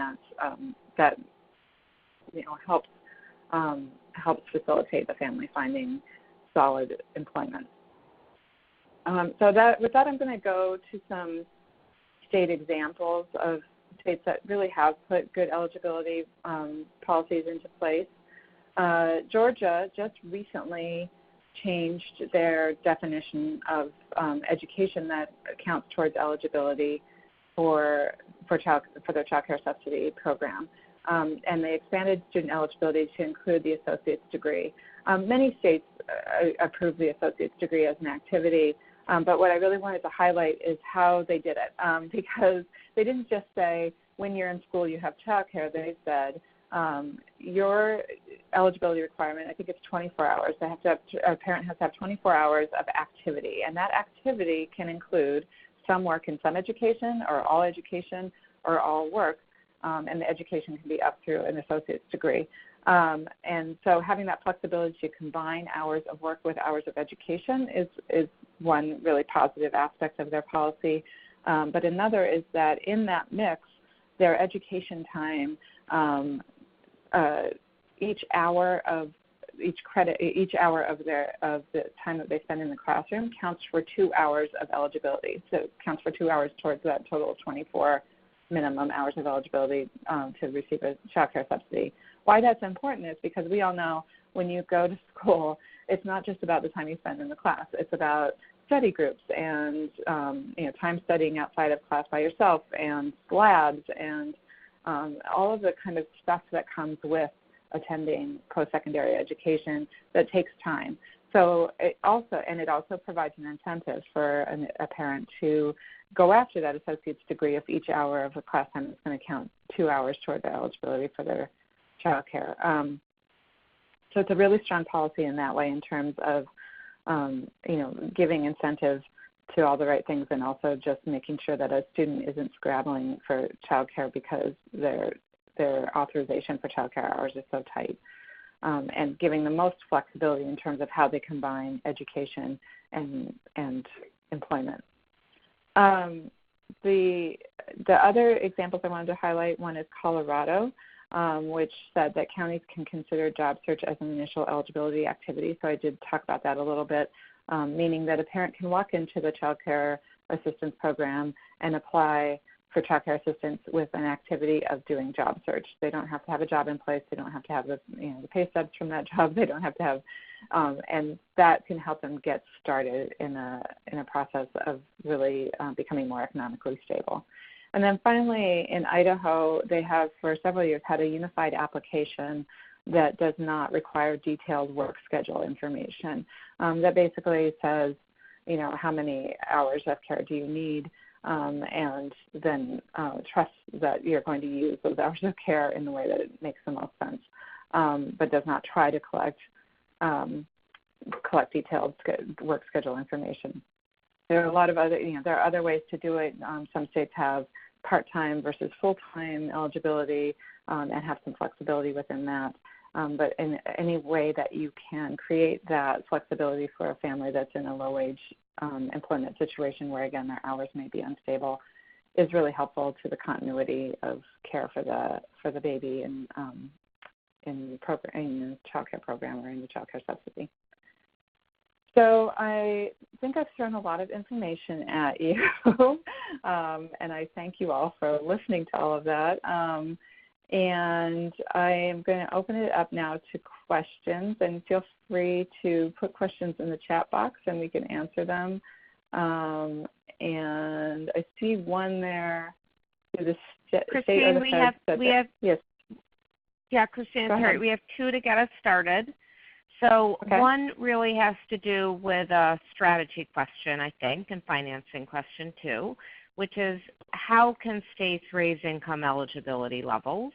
that helps facilitate the family finding solid employment. With that, I'm going to go to some state examples of states that really have put good eligibility policies into place. Georgia just recently changed their definition of education that counts towards eligibility for their child care subsidy program. And they expanded student eligibility to include the associate's degree. Many states approve the associate's degree as an activity, but what I really wanted to highlight is how they did it, because they didn't just say, when you're in school you have child care. They said, your eligibility requirement, I think it's 24 hours. A parent has to have 24 hours of activity, and that activity can include some work in some education or all work, and the education can be up through an associate's degree. And so having that flexibility to combine hours of work with hours of education is one really positive aspect of their policy. But another is that in that mix, their education time, each hour of the time that they spend in the classroom counts for 2 hours of eligibility. So it counts for 2 hours towards that total of 24 minimum hours of eligibility to receive a child care subsidy. Why that's important is because we all know when you go to school, it's not just about the time you spend in the class. It's about study groups and time studying outside of class by yourself, and labs, and all of the kind of stuff that comes with attending post-secondary education that takes time. So it also provides an incentive for a parent to go after that associate's degree if each hour of a class time is going to count 2 hours toward the eligibility for their child care. So it's a really strong policy in that way in terms of giving incentive to all the right things, and also just making sure that a student isn't scrabbling for childcare because their authorization for childcare hours is so tight, and giving the most flexibility in terms of how they combine education and employment. The other examples I wanted to highlight, one is Colorado, which said that counties can consider job search as an initial eligibility activity. So I did talk about that a little bit, meaning that a parent can walk into the child care assistance program and apply for child care assistance with an activity of doing job search. They don't have to have a job in place. They don't have to have the pay stubs from that job. They don't have to have, and that can help them get started in a process of really becoming more economically stable. And then finally, in Idaho, they have for several years had a unified application that does not require detailed work schedule information. That basically says, how many hours of care do you need, and then trust that you're going to use those hours of care in the way that it makes the most sense, but does not try to collect detailed work schedule information. There are a lot of other, there are other ways to do it. Some states have part-time versus full-time eligibility and have some flexibility within that. But in any way that you can create that flexibility for a family that's in a low-wage employment situation where, again, their hours may be unstable is really helpful to the continuity of care for the baby in the child care program or in the child care subsidy. So I think I've thrown a lot of information at you, and I thank you all for listening to all of that. And I am going to open it up now to questions, and feel free to put questions in the chat box and we can answer them. And I see one there. Christine, yes. Yeah, Christine, sorry, we have two to get us started. So one really has to do with a strategy question, I think, and financing question too, which is how can states raise income eligibility levels?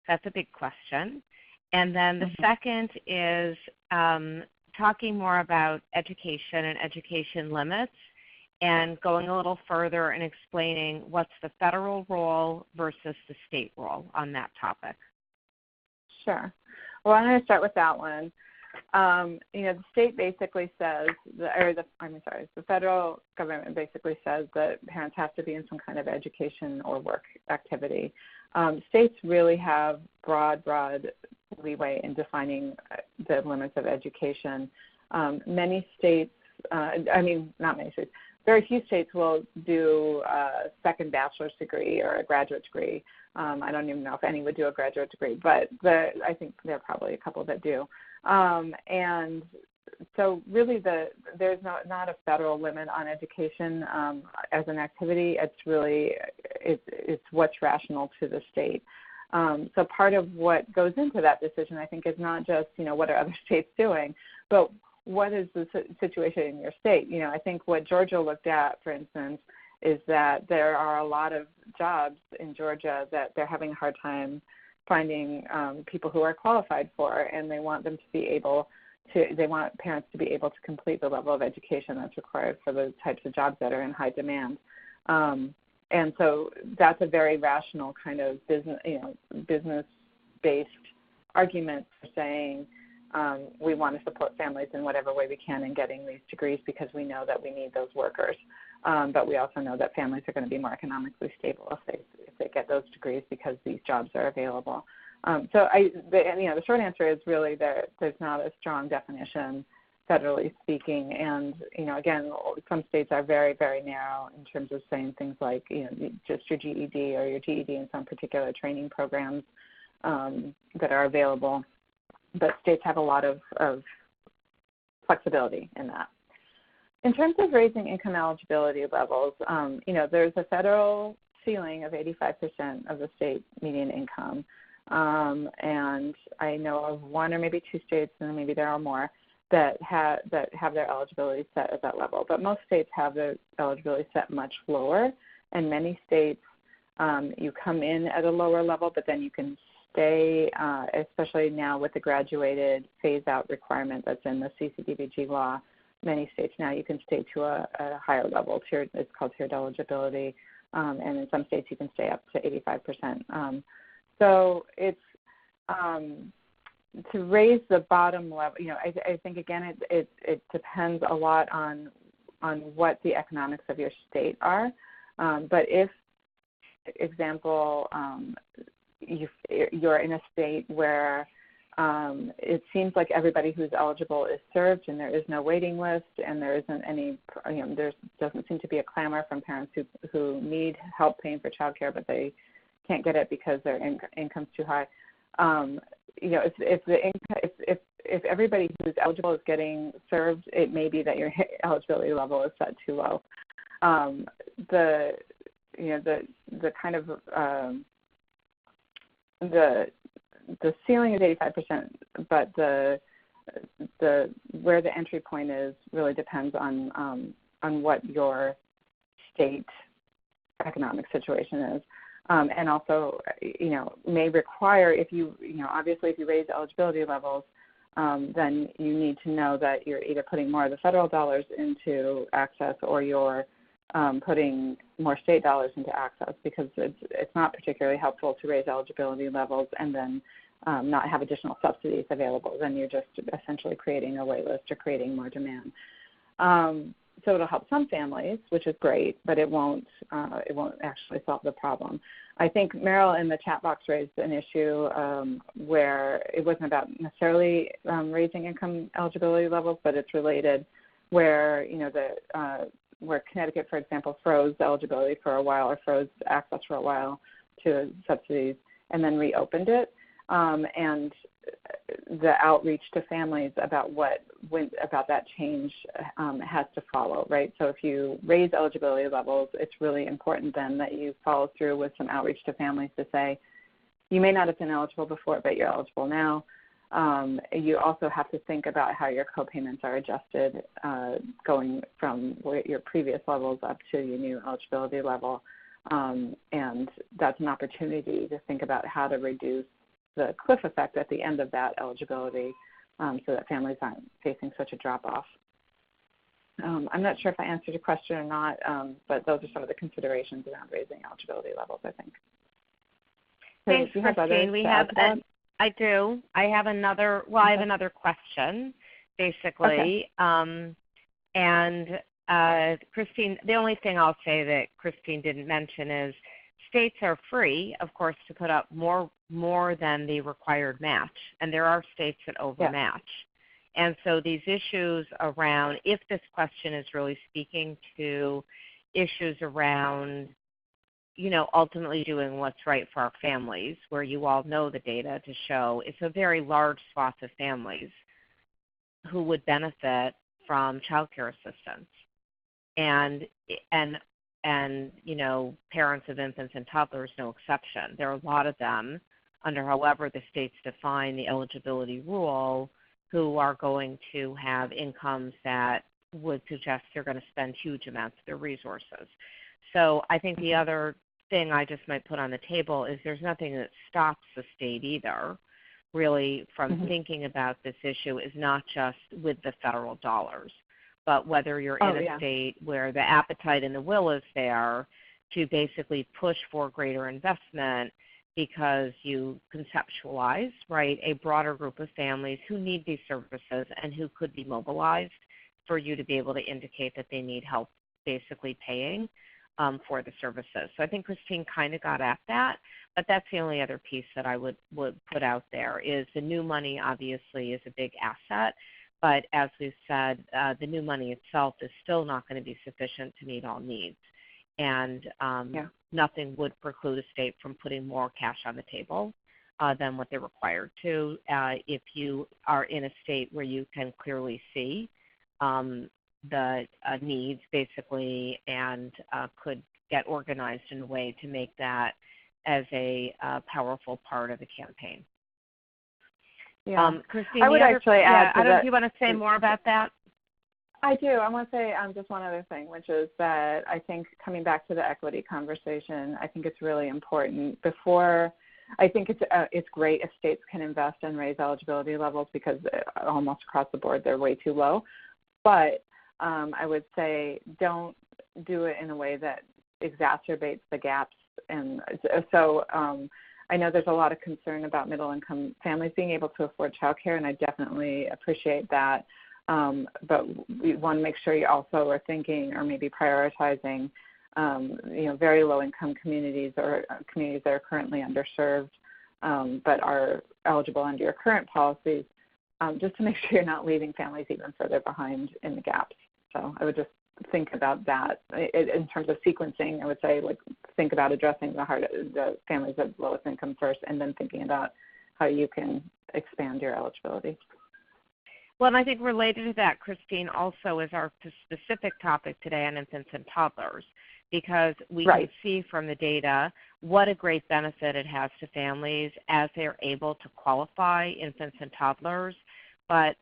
That's a big question. And then the second is talking more about education and education limits and going a little further and explaining what's the federal role versus the state role on that topic. Sure. Well, I'm going to start with that one. The state basically says, the federal government basically says that parents have to be in some kind of education or work activity. States really have broad leeway in defining the limits of education. Many states, not many states, very few states will do a second bachelor's degree or a graduate degree. I don't even know if any would do a graduate degree, but I think there are probably a couple that do. And so really there's not a federal limit on education as an activity. It's really it's what's rational to the state. So part of what goes into that decision, I think, is not just, what are other states doing, but what is the situation in your state? I think what Georgia looked at, for instance, is that there are a lot of jobs in Georgia that they're having a hard time finding people who are qualified for, and they want them to be able to, they want parents to be able to complete the level of education that's required for the types of jobs that are in high demand. And so that's a very rational kind of business-based argument for saying we want to support families in whatever way we can in getting these degrees because we know that we need those workers. But we also know that families are going to be more economically stable if they get those degrees because these jobs are available. The short answer is really there's not a strong definition federally speaking, and again, some states are very, very narrow in terms of saying things like just your GED or your GED in some particular training programs that are available, but states have a lot of flexibility in that. In terms of raising income eligibility levels, there's a federal ceiling of 85% of the state median income, and I know of one or maybe two states, and maybe there are more, that have their eligibility set at that level. But most states have their eligibility set much lower, and many states you come in at a lower level, but then you can stay, especially now with the graduated phase-out requirement that's in the CCDBG law, many states now you can stay to a higher level. It's called tiered eligibility, and in some states you can stay up to 85%. So it's to raise the bottom level. I think again it depends a lot on what the economics of your state are. But if, example, you're in a state where it seems like everybody who's eligible is served and there is no waiting list and there isn't any, there doesn't seem to be a clamor from parents who need help paying for childcare but they can't get it because their income's too high. If everybody who's eligible is getting served, it may be that your eligibility level is set too low. The kind of the ceiling is 85%, but where the entry point is really depends on what your state economic situation is. And also, may require obviously if you raise eligibility levels, then you need to know that you're either putting more of the federal dollars into access or you're putting more state dollars into access, because it's not particularly helpful to raise eligibility levels and then not have additional subsidies available. Then you're just essentially creating a wait list or creating more demand. So it'll help some families, which is great, but it won't actually solve the problem. I think Meryl in the chat box raised an issue where it wasn't about necessarily raising income eligibility levels, but it's related where where Connecticut, for example, froze eligibility for a while or froze access for a while to subsidies and then reopened it. And the outreach to families about about that change has to follow, right? So if you raise eligibility levels, it's really important then that you follow through with some outreach to families to say, you may not have been eligible before, but you're eligible now. You also have to think about how your co-payments are adjusted going from your previous levels up to your new eligibility level. And that's an opportunity to think about how to reduce the cliff effect at the end of that eligibility so that families aren't facing such a drop-off. I'm not sure if I answered your question or not, but those are some of the considerations around raising eligibility levels, I think. Thanks, Christine. I do. I have another question, basically. Okay. And Christine, the only thing I'll say that Christine didn't mention is states are free, of course, to put up more than the required match, and there are states that overmatch. Yeah. And so these issues around, if this question is really speaking to issues around, ultimately doing what's right for our families, where you all know the data to show it's a very large swath of families who would benefit from child care assistance. And parents of infants and toddlers, no exception. There are a lot of them, under however the states define the eligibility rule, who are going to have incomes that would suggest they're going to spend huge amounts of their resources. So I think the other thing I just might put on the table is there's nothing that stops the state either, really, from thinking about this issue is not just with the federal dollars, but whether you're in a state where the appetite and the will is there to basically push for greater investment because you conceptualize, right, a broader group of families who need these services and who could be mobilized for you to be able to indicate that they need help basically paying for the services. So I think Christine kind of got at that, but that's the only other piece that I would put out there is the new money obviously is a big asset, but as we've said, the new money itself is still not going to be sufficient to meet all needs. And nothing would preclude a state from putting more cash on the table than what they're required to if you are in a state where you can clearly see the needs basically and could get organized in a way to make that as a powerful part of the campaign. Yeah. Christine, I would actually add to that. Do you want to say more about that? I do. I want to say just one other thing, which is that I think coming back to the equity conversation, I think it's really important I think it's great if states can invest and raise eligibility levels because almost across the board they're way too low. But I would say don't do it in a way that exacerbates the gaps. And so I know there's a lot of concern about middle-income families being able to afford childcare, and I definitely appreciate that. But we want to make sure you also are thinking or maybe prioritizing, very low-income communities or communities that are currently underserved but are eligible under your current policies, just to make sure you're not leaving families even further behind in the gaps. So I would just think about that in terms of sequencing. I would say, think about addressing the families of lowest income first, and then thinking about how you can expand your eligibility. Well, and I think related to that, Christine, also is our specific topic today on infants and toddlers, because we can see from the data what a great benefit it has to families as they're able to qualify infants and toddlers, but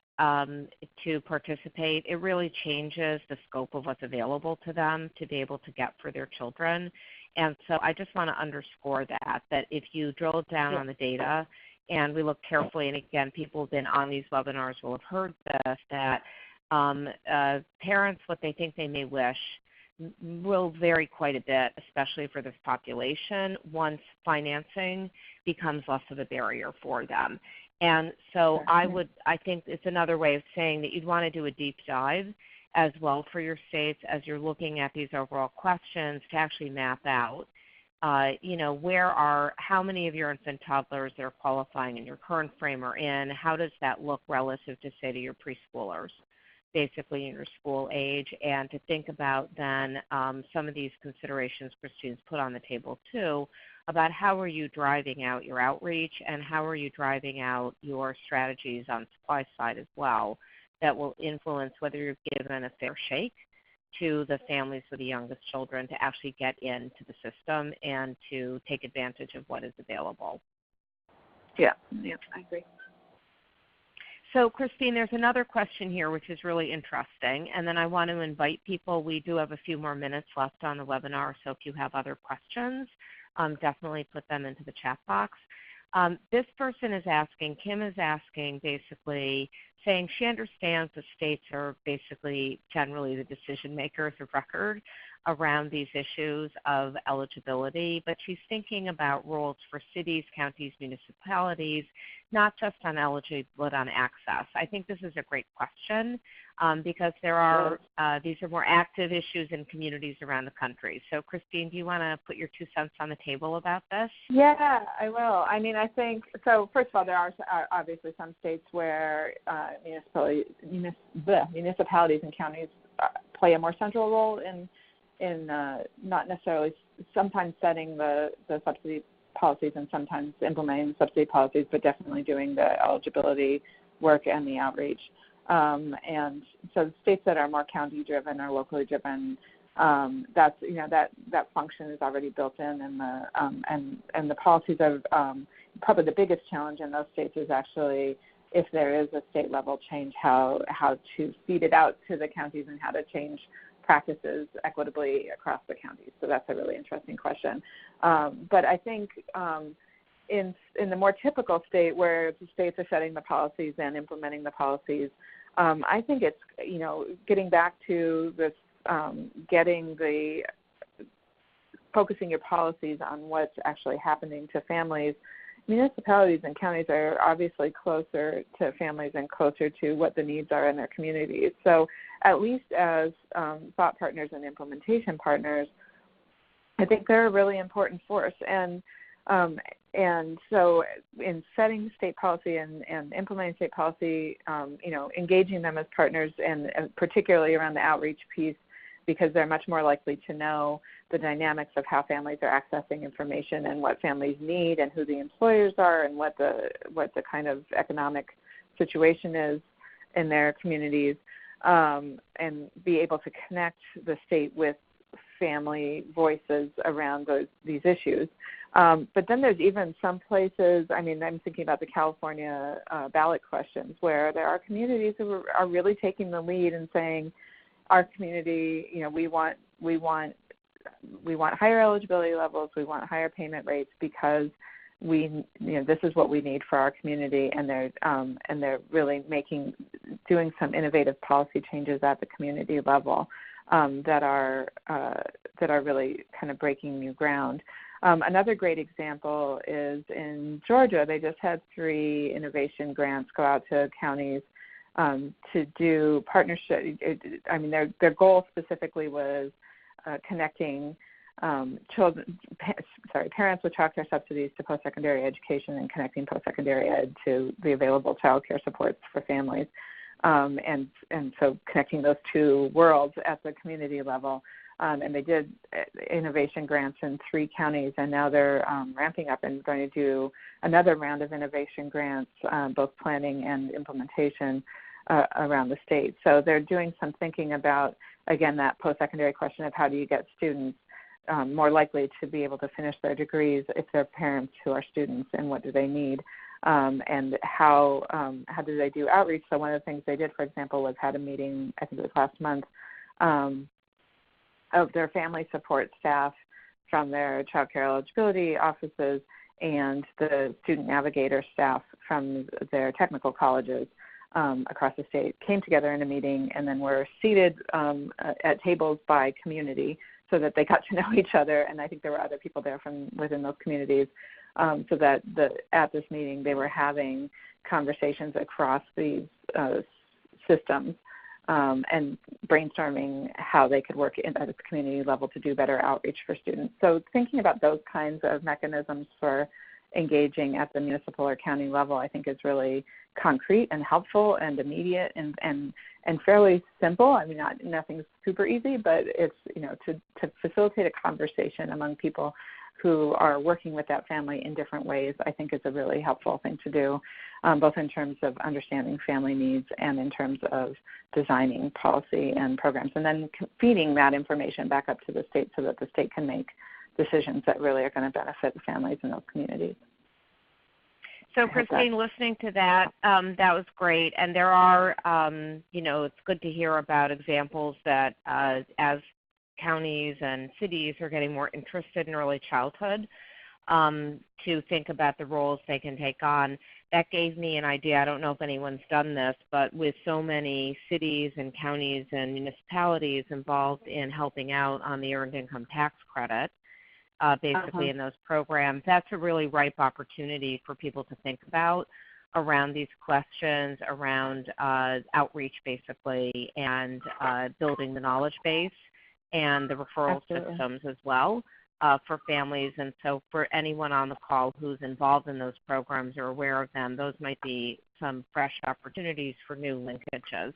to participate, it really changes the scope of what's available to them to be able to get for their children. And so I just want to underscore that if you drill down on the data and we look carefully, and again, people who've been on these webinars will have heard this, that parents, what they think they may wish will vary quite a bit, especially for this population, once financing becomes less of a barrier for them. And so I think it's another way of saying that you'd want to do a deep dive as well for your states as you're looking at these overall questions to actually map out, how many of your infant toddlers that are qualifying in your current frame are in, how does that look relative to, say, to your preschoolers, basically in your school age, and to think about then some of these considerations Christine's put on the table too, about how are you driving out your outreach and how are you driving out your strategies on the supply side as well that will influence whether you're given a fair shake to the families with the youngest children to actually get into the system and to take advantage of what is available. Yeah, I agree. So, Christine, there's another question here which is really interesting, and then I want to invite people. We do have a few more minutes left on the webinar, so if you have other questions, definitely put them into the chat box. This person is asking, Kim is asking, basically saying she understands the states are basically generally the decision makers of record around these issues of eligibility, but she's thinking about rules for cities, counties, municipalities, not just on eligibility, but on access. I think this is a great question because there are these are more active issues in communities around the country. So, Christine, do you want to put your 2 cents on the table about this? Yeah, I will. I mean, I think, so first of all, there are obviously some states where municipalities and counties play a more central role in not necessarily sometimes setting the subsidy policies and sometimes implementing subsidy policies, but definitely doing the eligibility work and the outreach. And so the states that are more county driven or locally driven, that function is already built in, and the policies are probably the biggest challenge in those states is actually if there is a state level change, how to feed it out to the counties and how to change practices equitably across the counties. So that's a really interesting question. But I think in the more typical state where the states are setting the policies and implementing the policies, I think it's, getting back to this, focusing your policies on what's actually happening to families. Municipalities and counties are obviously closer to families and closer to what the needs are in their communities. So at least as thought partners and implementation partners, I think they're a really important force. And so in setting state policy and implementing state policy, engaging them as partners and particularly around the outreach piece, because they're much more likely to know the dynamics of how families are accessing information and what families need and who the employers are and what the kind of economic situation is in their communities, and be able to connect the state with family voices around these issues. But then there's even some places, I'm thinking about the California ballot questions, where there are communities who are really taking the lead and saying, our community, we want higher eligibility levels, we want higher payment rates because this is what we need for our community, and they're really doing some innovative policy changes at the community level that are really kind of breaking new ground. Another great example is in Georgia. They just had 3 innovation grants go out to counties to do partnership. Their goal specifically was connecting parents with child care subsidies to post-secondary education and connecting post-secondary ed to the available child care supports for families. And so connecting those 2 worlds at the community level. And they did innovation grants in 3 counties, and now they're ramping up and going to do another round of innovation grants, both planning and implementation around the state. So they're doing some thinking about, again, that post-secondary question of how do you get students more likely to be able to finish their degrees if they're parents who are students, and what do they need, and how do they do outreach. So one of the things they did, for example, was had a meeting, I think it was last month, of their family support staff from their child care eligibility offices and the student navigator staff from their technical colleges across the state came together in a meeting, and then were seated at tables by community so that they got to know each other. And I think there were other people there from within those communities, so that at this meeting they were having conversations across these systems and brainstorming how they could work at the community level to do better outreach for students. So thinking about those kinds of mechanisms for engaging at the municipal or county level, I think, is really concrete and helpful and immediate and fairly simple. I mean, nothing's super easy, but it's, to facilitate a conversation among people who are working with that family in different ways, I think is a really helpful thing to do, both in terms of understanding family needs and in terms of designing policy and programs, and then feeding that information back up to the state so that the state can make decisions that really are going to benefit the families in those communities. So, Christine, listening to that, that was great. And there are, it's good to hear about examples that as counties and cities are getting more interested in early childhood, to think about the roles they can take on. That gave me an idea. I don't know if anyone's done this, but with so many cities and counties and municipalities involved in helping out on the Earned Income Tax Credit, basically in those programs, that's a really ripe opportunity for people to think about around these questions, around outreach basically, and building the knowledge base and the referral systems as well for families. And so for anyone on the call who's involved in those programs or aware of them, those might be some fresh opportunities for new linkages.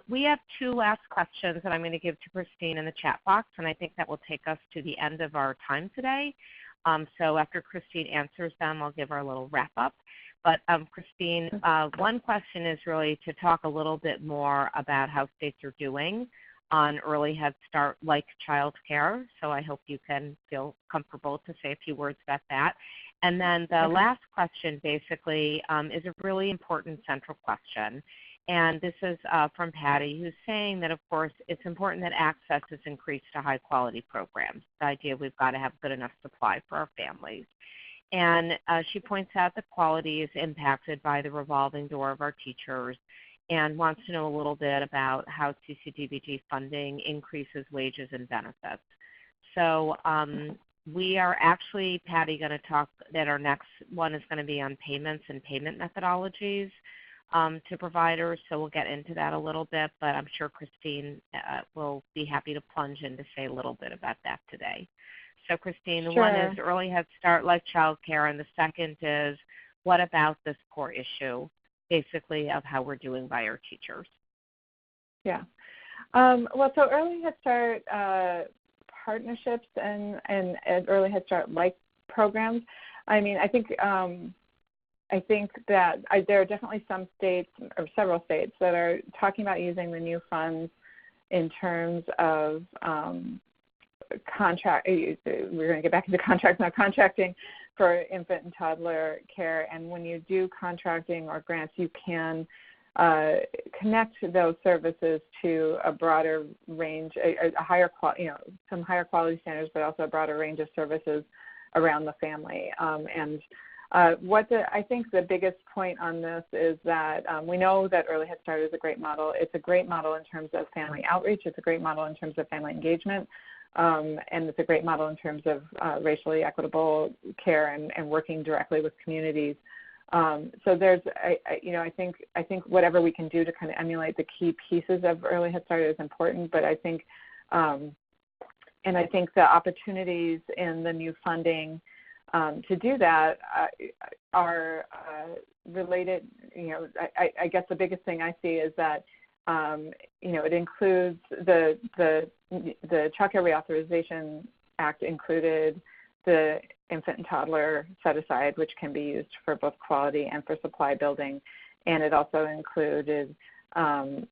We have 2 last questions that I'm going to give to Christine in the chat box, and I think that will take us to the end of our time today. So after Christine answers them, I'll give our little wrap-up. But Christine, one question is really to talk a little bit more about how states are doing on early Head Start like child care. So I hope you can feel comfortable to say a few words about that. And then the last question basically is a really important central question. And this is from Patty, who's saying that, of course, it's important that access is increased to high-quality programs. The idea we've got to have good enough supply for our families. And she points out that quality is impacted by the revolving door of our teachers, and wants to know a little bit about how CCDBG funding increases wages and benefits. So we are actually, Patty, going to talk that our next one is going to be on payments and payment methodologies to providers, so we'll get into that a little bit, but I'm sure Christine will be happy to plunge in to say a little bit about that today. So Christine, the one is early Head Start like child care, and the second is what about this core issue, basically, of how we're doing by our teachers? Yeah. Well, so early Head Start partnerships and early Head Start like programs, I mean, I think that there are definitely some states, or several states, that are talking about using the new funds in terms of contract. We're going to get back into contracts now. Contracting for infant and toddler care, and when you do contracting or grants, you can connect those services to a broader range, a higher quality, some higher quality standards, but also a broader range of services around the family. And I think the biggest point on this is that we know that Early Head Start is a great model. It's a great model in terms of family outreach. It's a great model in terms of family engagement. And it's a great model in terms of racially equitable care and working directly with communities. So there's, I think whatever we can do to kind of emulate the key pieces of Early Head Start is important. But I think, and I think the opportunities in the new funding to do that are related. I guess the biggest thing I see is that it includes the Child Care Reauthorization Act included the infant and toddler set aside, which can be used for both quality and for supply building, and it also included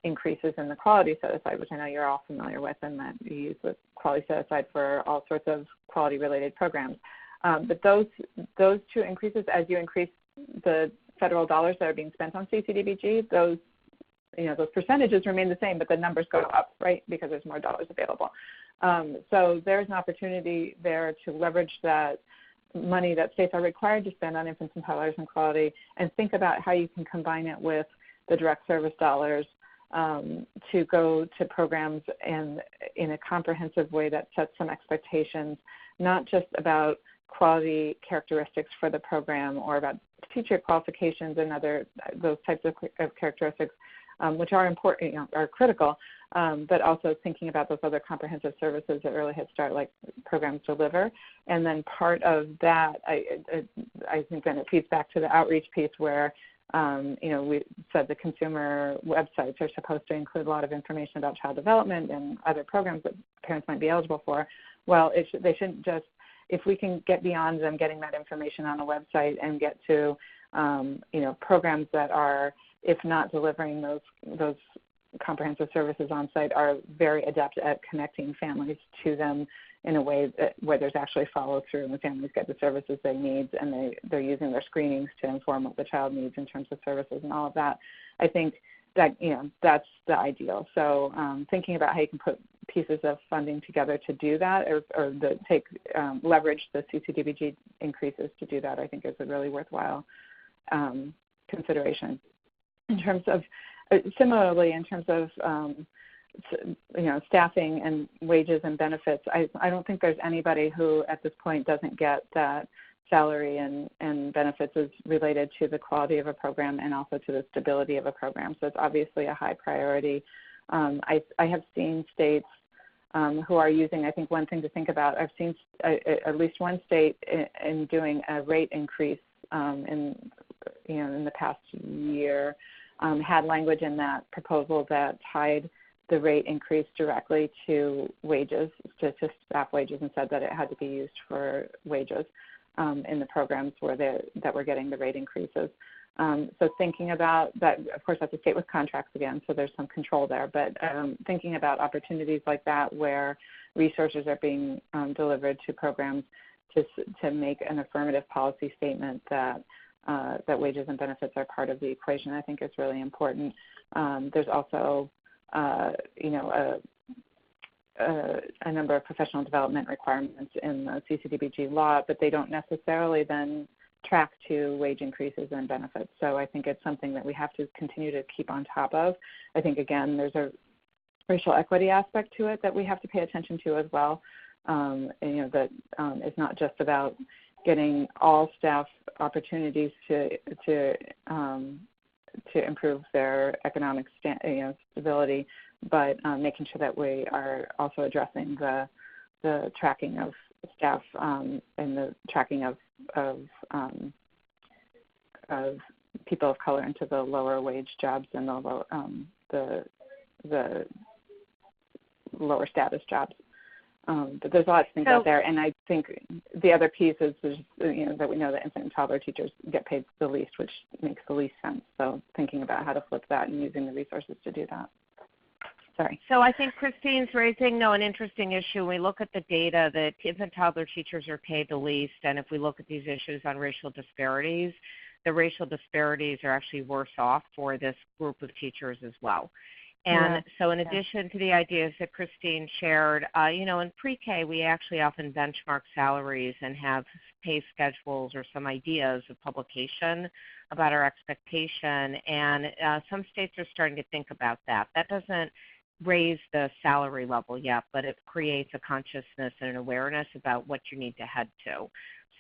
increases in the quality set aside, which I know you're all familiar with, and that you use the quality set aside for all sorts of quality related programs. But those two increases, as you increase the federal dollars that are being spent on CCDBG, those percentages remain the same, but the numbers go up, right, because there's more dollars available. So there's an opportunity there to leverage that money that states are required to spend on infants and toddlers and quality, and think about how you can combine it with the direct service dollars to go to programs in a comprehensive way that sets some expectations, not just about quality characteristics for the program or about teacher qualifications and those types of characteristics, which are important, are critical, but also thinking about those other comprehensive services that Early Head Start like programs deliver. And then part of that, I think then it feeds back to the outreach piece where, we said the consumer websites are supposed to include a lot of information about child development and other programs that parents might be eligible for. Well, they shouldn't just, if we can get beyond them getting that information on a website and get to, programs that are, if not delivering those comprehensive services on site, are very adept at connecting families to them in a way where there's actually follow through and the families get the services they need, and they're using their screenings to inform what the child needs in terms of services and all of that. I think that that's the ideal. So thinking about how you can put pieces of funding together to do that, or leverage the CCDBG increases to do that, I think is a really worthwhile consideration. In terms of, similarly, in terms of staffing and wages and benefits, I don't think there's anybody who at this point doesn't get that salary and benefits is related to the quality of a program and also to the stability of a program. So it's obviously a high priority. I have seen states who are using, I think one thing to think about, I've seen at least one state in doing a rate increase in the past year, had language in that proposal that tied the rate increase directly to wages, to staff wages, and said that it had to be used for wages in the programs that were getting the rate increases. So thinking about that, of course, that's a state with contracts again, so there's some control there, but thinking about opportunities like that where resources are being delivered to programs to make an affirmative policy statement that wages and benefits are part of the equation, I think is really important. There's also, a number of professional development requirements in the CCDBG law, but they don't necessarily then track to wage increases and benefits. So I think it's something that we have to continue to keep on top of. I think, again, there's a racial equity aspect to it that we have to pay attention to as well. That it's not just about getting all staff opportunities to improve their economic stability, but making sure that we are also addressing the tracking of staff and the tracking of people of color into the lower wage jobs and the lower status jobs. But there's a lot to think out there, and I think the other piece is that we know that infant and toddler teachers get paid the least, which makes the least sense. So thinking about how to flip that and using the resources to do that. Sorry. So I think Christine's raising an interesting issue. When we look at the data that infant and toddler teachers are paid the least, and if we look at these issues on racial disparities, the racial disparities are actually worse off for this group of teachers as well. And so in addition to the ideas that Christine shared, in pre-K we actually often benchmark salaries and have pay schedules or some ideas of publication about our expectation. And some states are starting to think about that. That doesn't raise the salary level yet, but it creates a consciousness and an awareness about what you need to head to.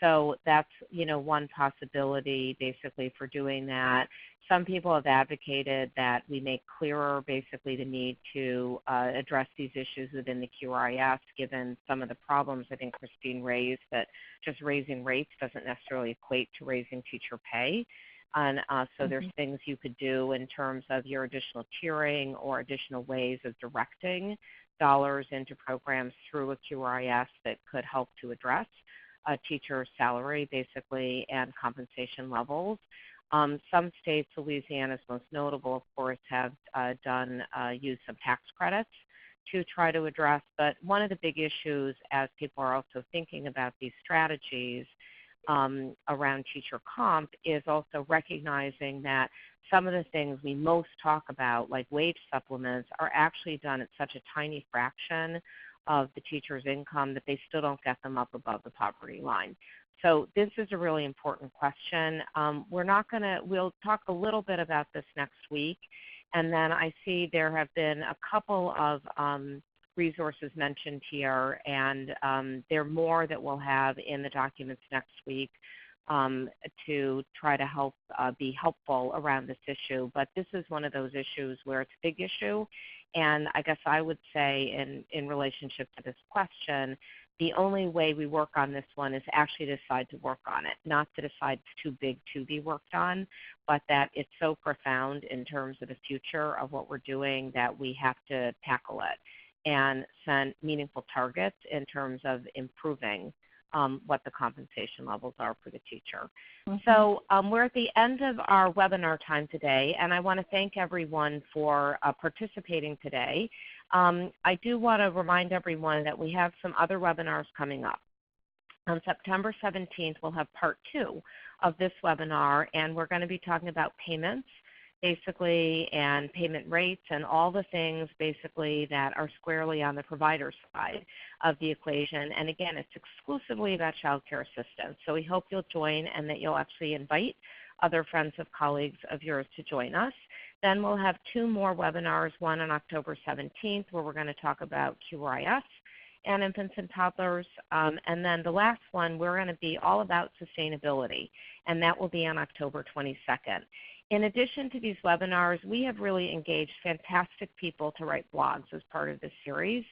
So that's, one possibility basically for doing that. Some people have advocated that we make clearer basically the need to address these issues within the QRIS, given some of the problems I think Christine raised, that just raising rates doesn't necessarily equate to raising teacher pay. And so there's things you could do in terms of your additional tiering or additional ways of directing dollars into programs through a QRIS that could help to address a teacher's salary basically and compensation levels. Some states, Louisiana is most notable, of course, have used some tax credits to try to address. But one of the big issues as people are also thinking about these strategies around teacher comp is also recognizing that some of the things we most talk about, like wage supplements, are actually done at such a tiny fraction of the teacher's income that they still don't get them up above the poverty line. So this is a really important question. We'll talk a little bit about this next week. And then I see there have been a couple of resources mentioned here, and there are more that we'll have in the documents next week to try to help be helpful around this issue. But this is one of those issues where it's a big issue. And I guess I would say in relationship to this question, the only way we work on this one is actually to decide to work on it, not to decide it's too big to be worked on, but that it's so profound in terms of the future of what we're doing that we have to tackle it and set meaningful targets in terms of improving what the compensation levels are for the teacher. So we're at the end of our webinar time today, and I want to thank everyone for participating today. I do want to remind everyone that we have some other webinars coming up. On September 17th, we'll have part 2 of this webinar, and we're going to be talking about payments, basically, and payment rates and all the things basically that are squarely on the provider side of the equation. And again, it's exclusively about child care assistance. So we hope you'll join and that you'll actually invite other friends of colleagues of yours to join us. Then we'll have 2 more webinars, one on October 17th where we're going to talk about QRIS and infants and toddlers. And then the last one, we're going to be all about sustainability, and that will be on October 22nd. In addition to these webinars, we have really engaged fantastic people to write blogs as part of this series.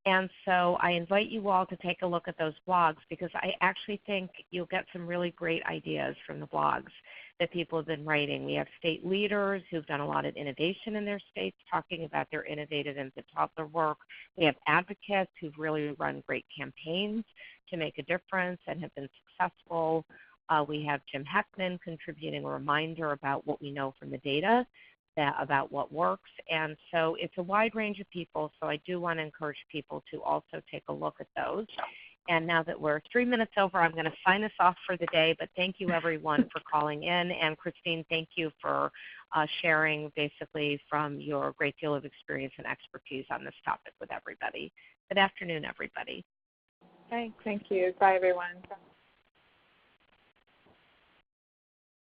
And so I invite you all to take a look at those blogs because I actually think you'll get some really great ideas from the blogs that people have been writing. We have state leaders who've done a lot of innovation in their states talking about their innovative infant toddler work. We have advocates who've really run great campaigns to make a difference and have been successful. We have Jim Heckman contributing a reminder about what we know from the data, about what works. And so it's a wide range of people, so I do want to encourage people to also take a look at those. And now that we're 3 minutes over, I'm going to sign us off for the day, but thank you everyone for calling in. And Christine, thank you for sharing basically from your great deal of experience and expertise on this topic with everybody. Good afternoon, everybody. Thank you. Bye, everyone.